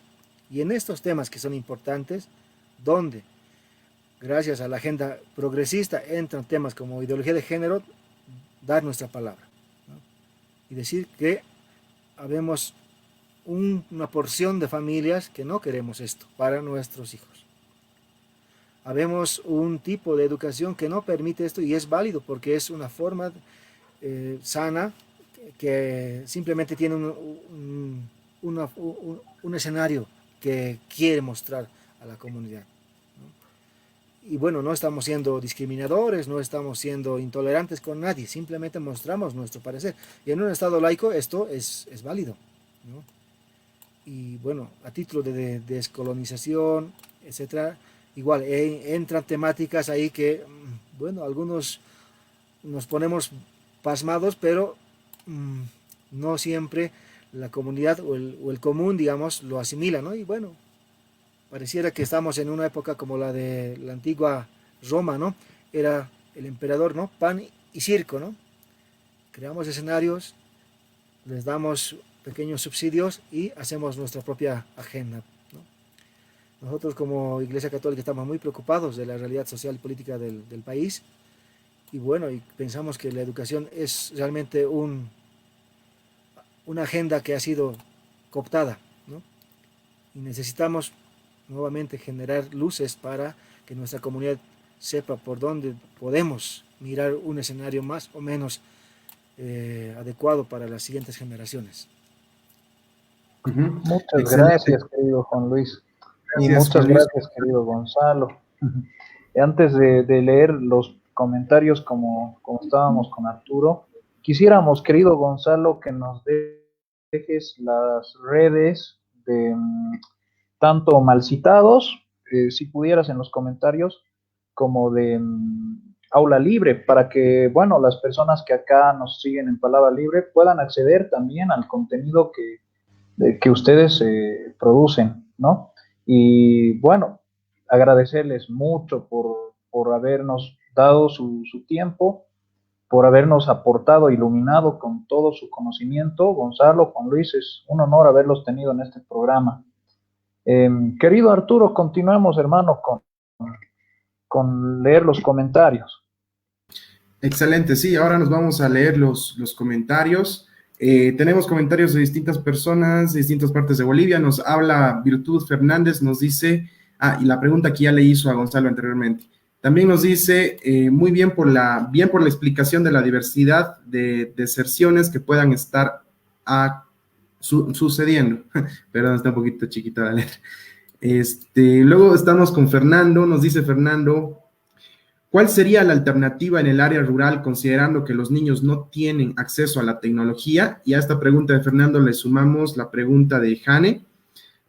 Y en estos temas que son importantes, ¿dónde? Gracias a la agenda progresista entran temas como ideología de género, dar nuestra palabra, ¿no? Y decir que habemos una porción de familias que no queremos esto para nuestros hijos. Habemos un tipo de educación que no permite esto y es válido porque es una forma sana que simplemente tiene un escenario que quiere mostrar a la comunidad. Y bueno, no estamos siendo discriminadores, no estamos siendo intolerantes con nadie, simplemente mostramos nuestro parecer. Y en un estado laico esto es válido, ¿no? Y bueno, a título de descolonización, etcétera, igual entran temáticas ahí que, bueno, algunos nos ponemos pasmados, pero no siempre la comunidad o el común, digamos, lo asimila, ¿no? Y bueno, pareciera que estamos en una época como la de la antigua Roma, ¿no? Era el emperador, ¿no? Pan y circo, ¿no? Creamos escenarios, les damos pequeños subsidios y hacemos nuestra propia agenda, ¿no? Nosotros como Iglesia Católica estamos muy preocupados de la realidad social y política del país y bueno, y pensamos que la educación es realmente una agenda que ha sido cooptada, ¿no? Y necesitamos nuevamente generar luces para que nuestra comunidad sepa por dónde podemos mirar un escenario más o menos adecuado para las siguientes generaciones. Muchas Excelente. gracias, querido Juan Luis. Y Gracias, muchas Juan Luis. gracias, querido Gonzalo. Antes de leer los comentarios como estábamos con Arturo, quisiéramos, querido Gonzalo, que nos dejes las redes de tanto Malcitados, si pudieras en los comentarios, como de Aula Libre, para que, bueno, las personas que acá nos siguen en Palabra Libre puedan acceder también al contenido que ustedes producen, ¿no? Y bueno, agradecerles mucho por habernos dado su tiempo, por habernos aportado, iluminado con todo su conocimiento. Gonzalo, Juan Luis, es un honor haberlos tenido en este programa. Querido Arturo, continuemos, hermano, con leer los comentarios. Excelente, sí, ahora nos vamos a leer los comentarios. Tenemos comentarios de distintas personas, de distintas partes de Bolivia. Nos habla Virtud Fernández, nos dice, y la pregunta que ya le hizo a Gonzalo anteriormente. También nos dice, muy bien por la explicación de la diversidad de deserciones que puedan estar sucediendo. Perdón, está un poquito chiquita la letra. Luego estamos con Fernando, nos dice Fernando, ¿cuál sería la alternativa en el área rural considerando que los niños no tienen acceso a la tecnología? Y a esta pregunta de Fernando le sumamos la pregunta de Jane.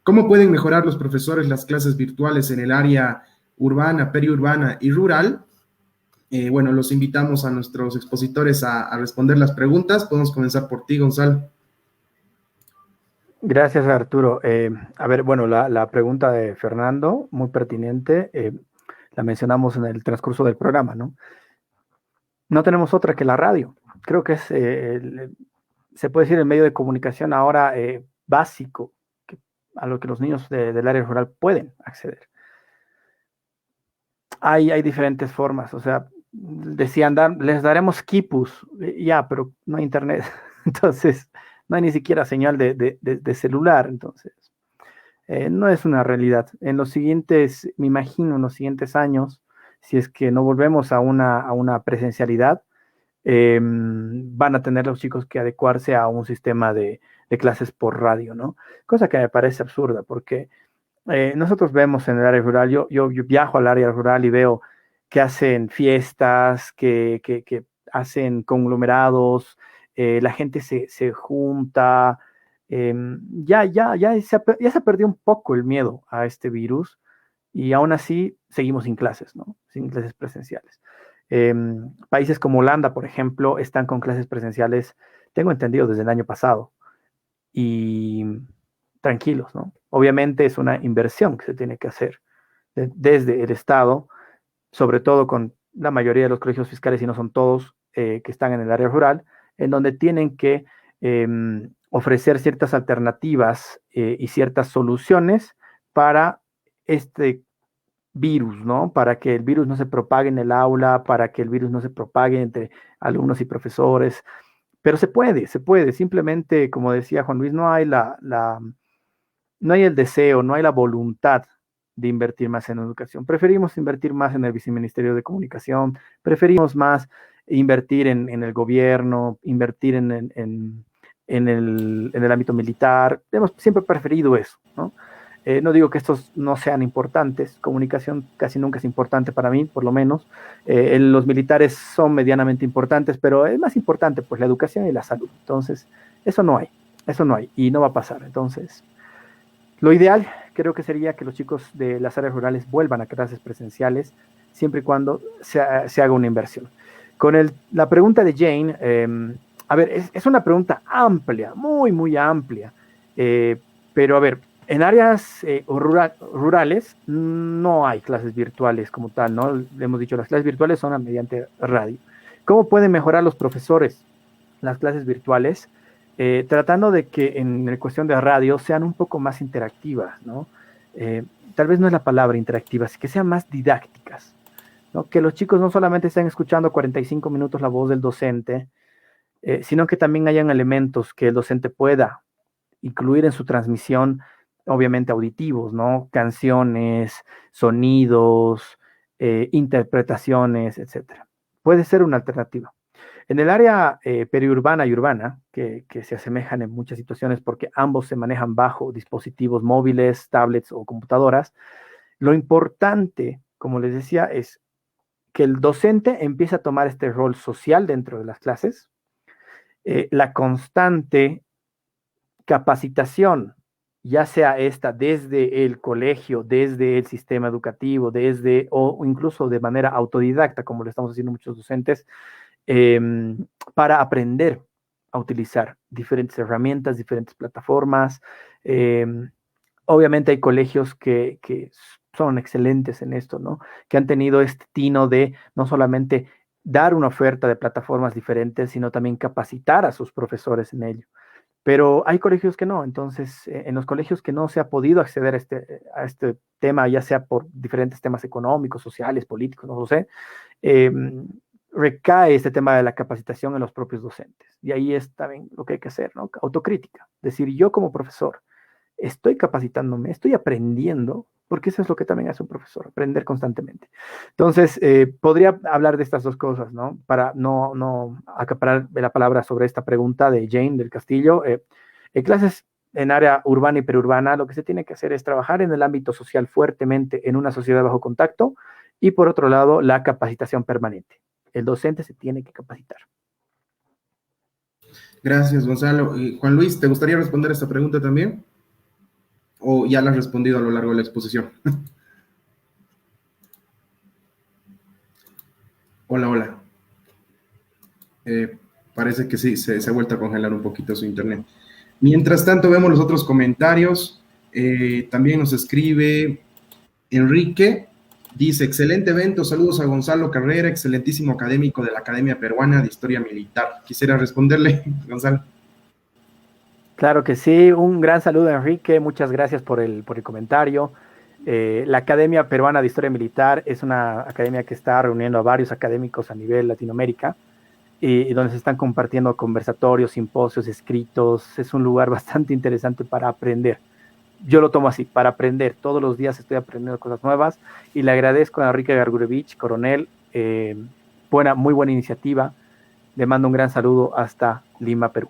¿Cómo pueden mejorar los profesores las clases virtuales en el área urbana, periurbana y rural? Bueno, los invitamos a nuestros expositores a responder las preguntas. Podemos comenzar por ti, Gonzalo. Gracias, Arturo. A ver, bueno, la pregunta de Fernando, muy pertinente, la mencionamos en el transcurso del programa, ¿no? No tenemos otra que la radio. Creo que es, se puede decir, el medio de comunicación ahora básico, que a lo que los niños del área rural pueden acceder. Hay diferentes formas, o sea, decían, les daremos quipus, ya, pero no hay internet, entonces no hay ni siquiera señal de celular, entonces no es una realidad. En los siguientes, me imagino, en los siguientes años, si es que no volvemos a una presencialidad, van a tener los chicos que adecuarse a un sistema de clases por radio, ¿no? Cosa que me parece absurda, porque nosotros vemos en el área rural, yo viajo al área rural y veo que hacen fiestas, que hacen conglomerados, la gente se junta, ya se perdió un poco el miedo a este virus y aún así seguimos sin clases, ¿no? Sin clases presenciales. Países como Holanda, por ejemplo, están con clases presenciales, tengo entendido, desde el año pasado. Y tranquilos, ¿no? Obviamente es una inversión que se tiene que hacer desde el Estado, sobre todo con la mayoría de los colegios fiscales, y no son todos, que están en el área rural, en donde tienen que ofrecer ciertas alternativas y ciertas soluciones para este virus, ¿no? Para que el virus no se propague en el aula, para que el virus no se propague entre alumnos y profesores. Pero se puede. Simplemente, como decía Juan Luis, no hay no hay el deseo, no hay la voluntad de invertir más en educación. Preferimos invertir más en el Viceministerio de Comunicación, preferimos más invertir en el gobierno, invertir en el ámbito militar. Hemos siempre preferido eso, ¿no? No digo que estos no sean importantes, comunicación casi nunca es importante para mí, por lo menos. Los militares son medianamente importantes, pero es más importante pues la educación y la salud. Entonces, eso no hay y no va a pasar. Entonces, lo ideal creo que sería que los chicos de las áreas rurales vuelvan a clases presenciales, siempre y cuando se haga una inversión. Con la pregunta de Jane, a ver, es una pregunta amplia, muy amplia, pero a ver, en áreas rurales no hay clases virtuales como tal, ¿no? Le hemos dicho, las clases virtuales son mediante radio. ¿Cómo pueden mejorar los profesores las clases virtuales? Tratando de que en cuestión de radio sean un poco más interactivas, ¿no? Tal vez no es la palabra interactiva, sino que sean más didácticas, ¿no? Que los chicos no solamente estén escuchando 45 minutos la voz del docente, sino que también hayan elementos que el docente pueda incluir en su transmisión, obviamente auditivos, ¿no? Canciones, sonidos, interpretaciones, etcétera. Puede ser una alternativa. En el área periurbana y urbana, que se asemejan en muchas situaciones porque ambos se manejan bajo dispositivos móviles, tablets o computadoras, lo importante, como les decía, es que el docente empiece a tomar este rol social dentro de las clases, la constante capacitación, ya sea esta desde el colegio, desde el sistema educativo, o incluso de manera autodidacta, como lo estamos haciendo muchos docentes, para aprender a utilizar diferentes herramientas, diferentes plataformas. Obviamente hay colegios que son excelentes en esto, ¿no? Que han tenido este tino de no solamente dar una oferta de plataformas diferentes, sino también capacitar a sus profesores en ello. Pero hay colegios que no, entonces en los colegios que no se ha podido acceder a este tema, ya sea por diferentes temas económicos, sociales, políticos, no lo sé, recae este tema de la capacitación en los propios docentes. Y ahí es también lo que hay que hacer, ¿no? Autocrítica. Decir, yo como profesor estoy capacitándome, estoy aprendiendo, porque eso es lo que también hace un profesor, aprender constantemente. Entonces, podría hablar de estas dos cosas, ¿no? Para no acaparar la palabra sobre esta pregunta de Jane del Castillo. En clases en área urbana y periurbana, lo que se tiene que hacer es trabajar en el ámbito social fuertemente en una sociedad bajo contacto y, por otro lado, la capacitación permanente. El docente se tiene que capacitar. Gracias, Gonzalo. Juan Luis, ¿te gustaría responder esta pregunta también? ¿O ya la has respondido a lo largo de la exposición? Hola. Parece que sí, se ha vuelto a congelar un poquito su internet. Mientras tanto, vemos los otros comentarios. También nos escribe Enrique. Dice, excelente evento, saludos a Gonzalo Carrera, excelentísimo académico de la Academia Peruana de Historia Militar. Quisiera responderle, Gonzalo. Claro que sí, un gran saludo Enrique, muchas gracias por el comentario. La Academia Peruana de Historia Militar es una academia que está reuniendo a varios académicos a nivel Latinoamérica y donde se están compartiendo conversatorios, simposios, escritos. Es un lugar bastante interesante para aprender. Yo lo tomo así, para aprender. Todos los días estoy aprendiendo cosas nuevas y le agradezco a Enrique Gargurevich, coronel, muy buena iniciativa. Le mando un gran saludo hasta Lima, Perú.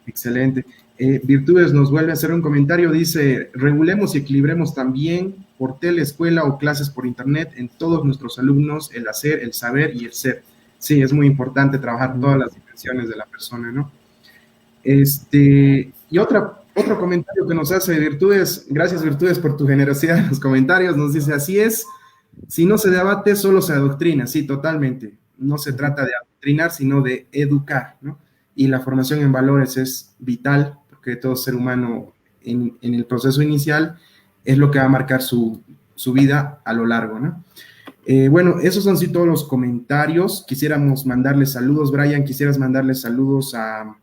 Excelente. Virtudes nos vuelve a hacer un comentario, dice, regulemos y equilibremos también por teleescuela o clases por internet en todos nuestros alumnos el hacer, el saber y el ser. Sí, es muy importante trabajar todas las dimensiones de la persona, ¿no? Y otro comentario que nos hace Virtudes, gracias Virtudes por tu generosidad en los comentarios, nos dice, así es, si no se debate, solo se adoctrina. Sí, totalmente. No se trata de adoctrinar, sino de educar, ¿no? Y la formación en valores es vital, porque todo ser humano en el proceso inicial es lo que va a marcar su vida a lo largo, ¿no? Bueno, esos son sí todos los comentarios. Quisiéramos mandarles saludos, Brian, quisieras mandarles saludos a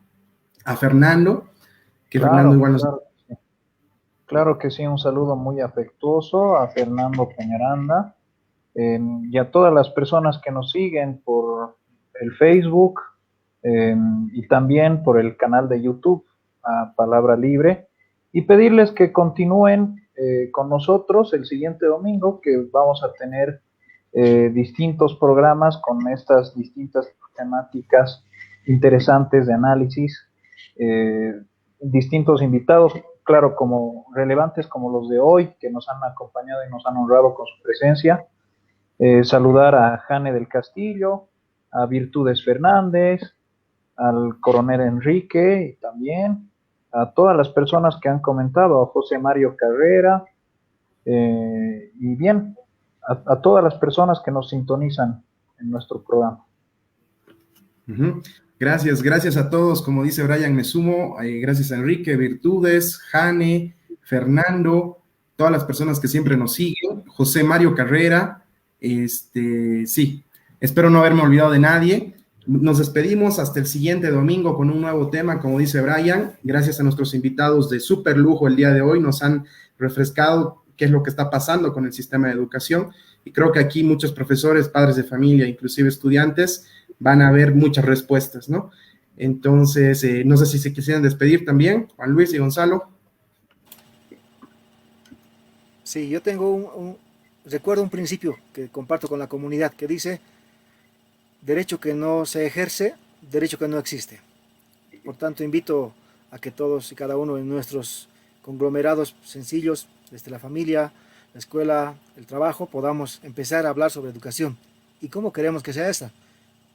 Fernando, que Claro, Fernando igual nos... Claro que sí, un saludo muy afectuoso a Fernando Peñaranda y a todas las personas que nos siguen por el Facebook y también por el canal de YouTube a Palabra Libre, y pedirles que continúen con nosotros el siguiente domingo, que vamos a tener distintos programas con estas distintas temáticas interesantes de análisis, distintos invitados, claro, como relevantes como los de hoy, que nos han acompañado y nos han honrado con su presencia. Saludar a Jane del Castillo, a Virtudes Fernández, al coronel Enrique y también a todas las personas que han comentado, a José Mario Carrera, y bien, a todas las personas que nos sintonizan en nuestro programa. Gracias a todos, como dice Brian, me sumo, gracias a Enrique, Virtudes, Jane, Fernando, todas las personas que siempre nos siguen, José Mario Carrera, sí, espero no haberme olvidado de nadie. Nos despedimos hasta el siguiente domingo con un nuevo tema, como dice Brian, gracias a nuestros invitados de súper lujo el día de hoy, nos han refrescado qué es lo que está pasando con el sistema de educación, y creo que aquí muchos profesores, padres de familia, inclusive estudiantes, van a haber muchas respuestas, ¿no? Entonces, no sé si se quisieran despedir también, Juan Luis y Gonzalo. Sí, yo tengo recuerdo un principio que comparto con la comunidad que dice, derecho que no se ejerce, derecho que no existe. Por tanto, invito a que todos y cada uno en nuestros conglomerados sencillos, desde la familia, la escuela, el trabajo, podamos empezar a hablar sobre educación y cómo queremos que sea esta.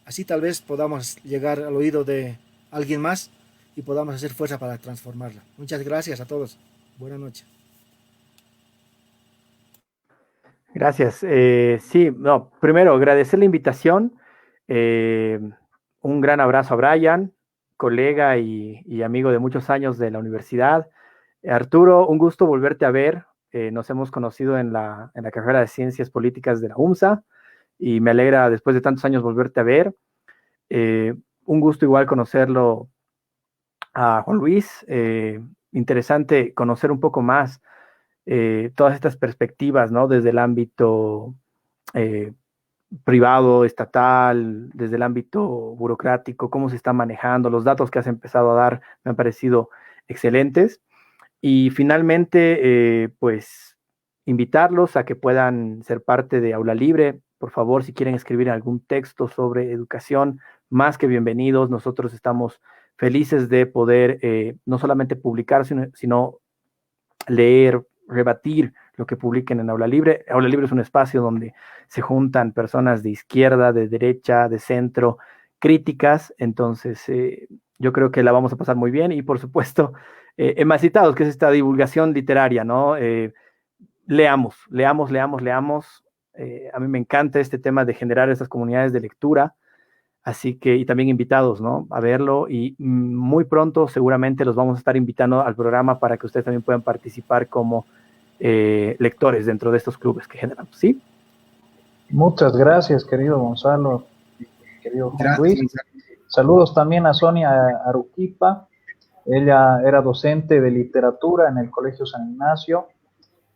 Así tal vez podamos llegar al oído de alguien más y podamos hacer fuerza para transformarla. Muchas gracias a todos. Buenas noches. Gracias. Sí, no, primero agradecer la invitación. Un gran abrazo a Brian, colega y amigo de muchos años de la universidad. Arturo, un gusto volverte a ver. Nos hemos conocido en la carrera de Ciencias Políticas de la UMSA y me alegra después de tantos años volverte a ver. Un gusto igual conocerlo a Juan Luis. Interesante conocer un poco más todas estas perspectivas, ¿no? Desde el ámbito privado, estatal, desde el ámbito burocrático, cómo se está manejando, los datos que has empezado a dar me han parecido excelentes. Y finalmente, pues, invitarlos a que puedan ser parte de Aula Libre. Por favor, si quieren escribir algún texto sobre educación, más que bienvenidos. Nosotros estamos felices de poder no solamente publicar, sino leer, rebatir lo que publiquen en Aula Libre. Aula Libre es un espacio donde se juntan personas de izquierda, de derecha, de centro, críticas. Entonces, yo creo que la vamos a pasar muy bien y, por supuesto, Emancitados, que es esta divulgación literaria, ¿no? Leamos. A mí me encanta este tema de generar estas comunidades de lectura, así que, y también invitados, ¿no? A verlo, y muy pronto seguramente los vamos a estar invitando al programa para que ustedes también puedan participar como lectores dentro de estos clubes que generamos, ¿sí? Muchas gracias, querido Gonzalo y querido Juan Luis. Saludos también a Sonia Aruquipa, Ella era docente de literatura en el Colegio San Ignacio.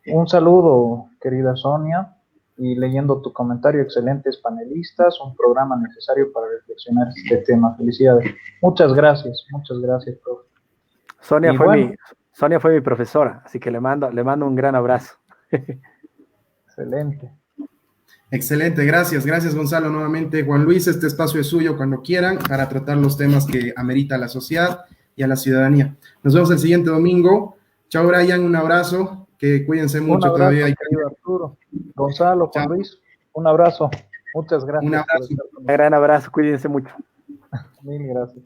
Un saludo, querida Sonia, y leyendo tu comentario, excelentes panelistas, un programa necesario para reflexionar este tema. Felicidades. Muchas gracias, profe. Sonia Y fue bueno, Sonia fue mi profesora, así que le mando un gran abrazo. excelente. Excelente, gracias Gonzalo nuevamente. Juan Luis, este espacio es suyo cuando quieran para tratar los temas que amerita la sociedad y a la ciudadanía. Nos vemos el siguiente domingo. Chao Brian, un abrazo, que cuídense mucho Un abrazo, todavía. querido Arturo. Gonzalo, Juan Luis, un abrazo. Muchas gracias Un abrazo. por estar con Un gran abrazo, cuídense mucho. nosotros. Mil gracias.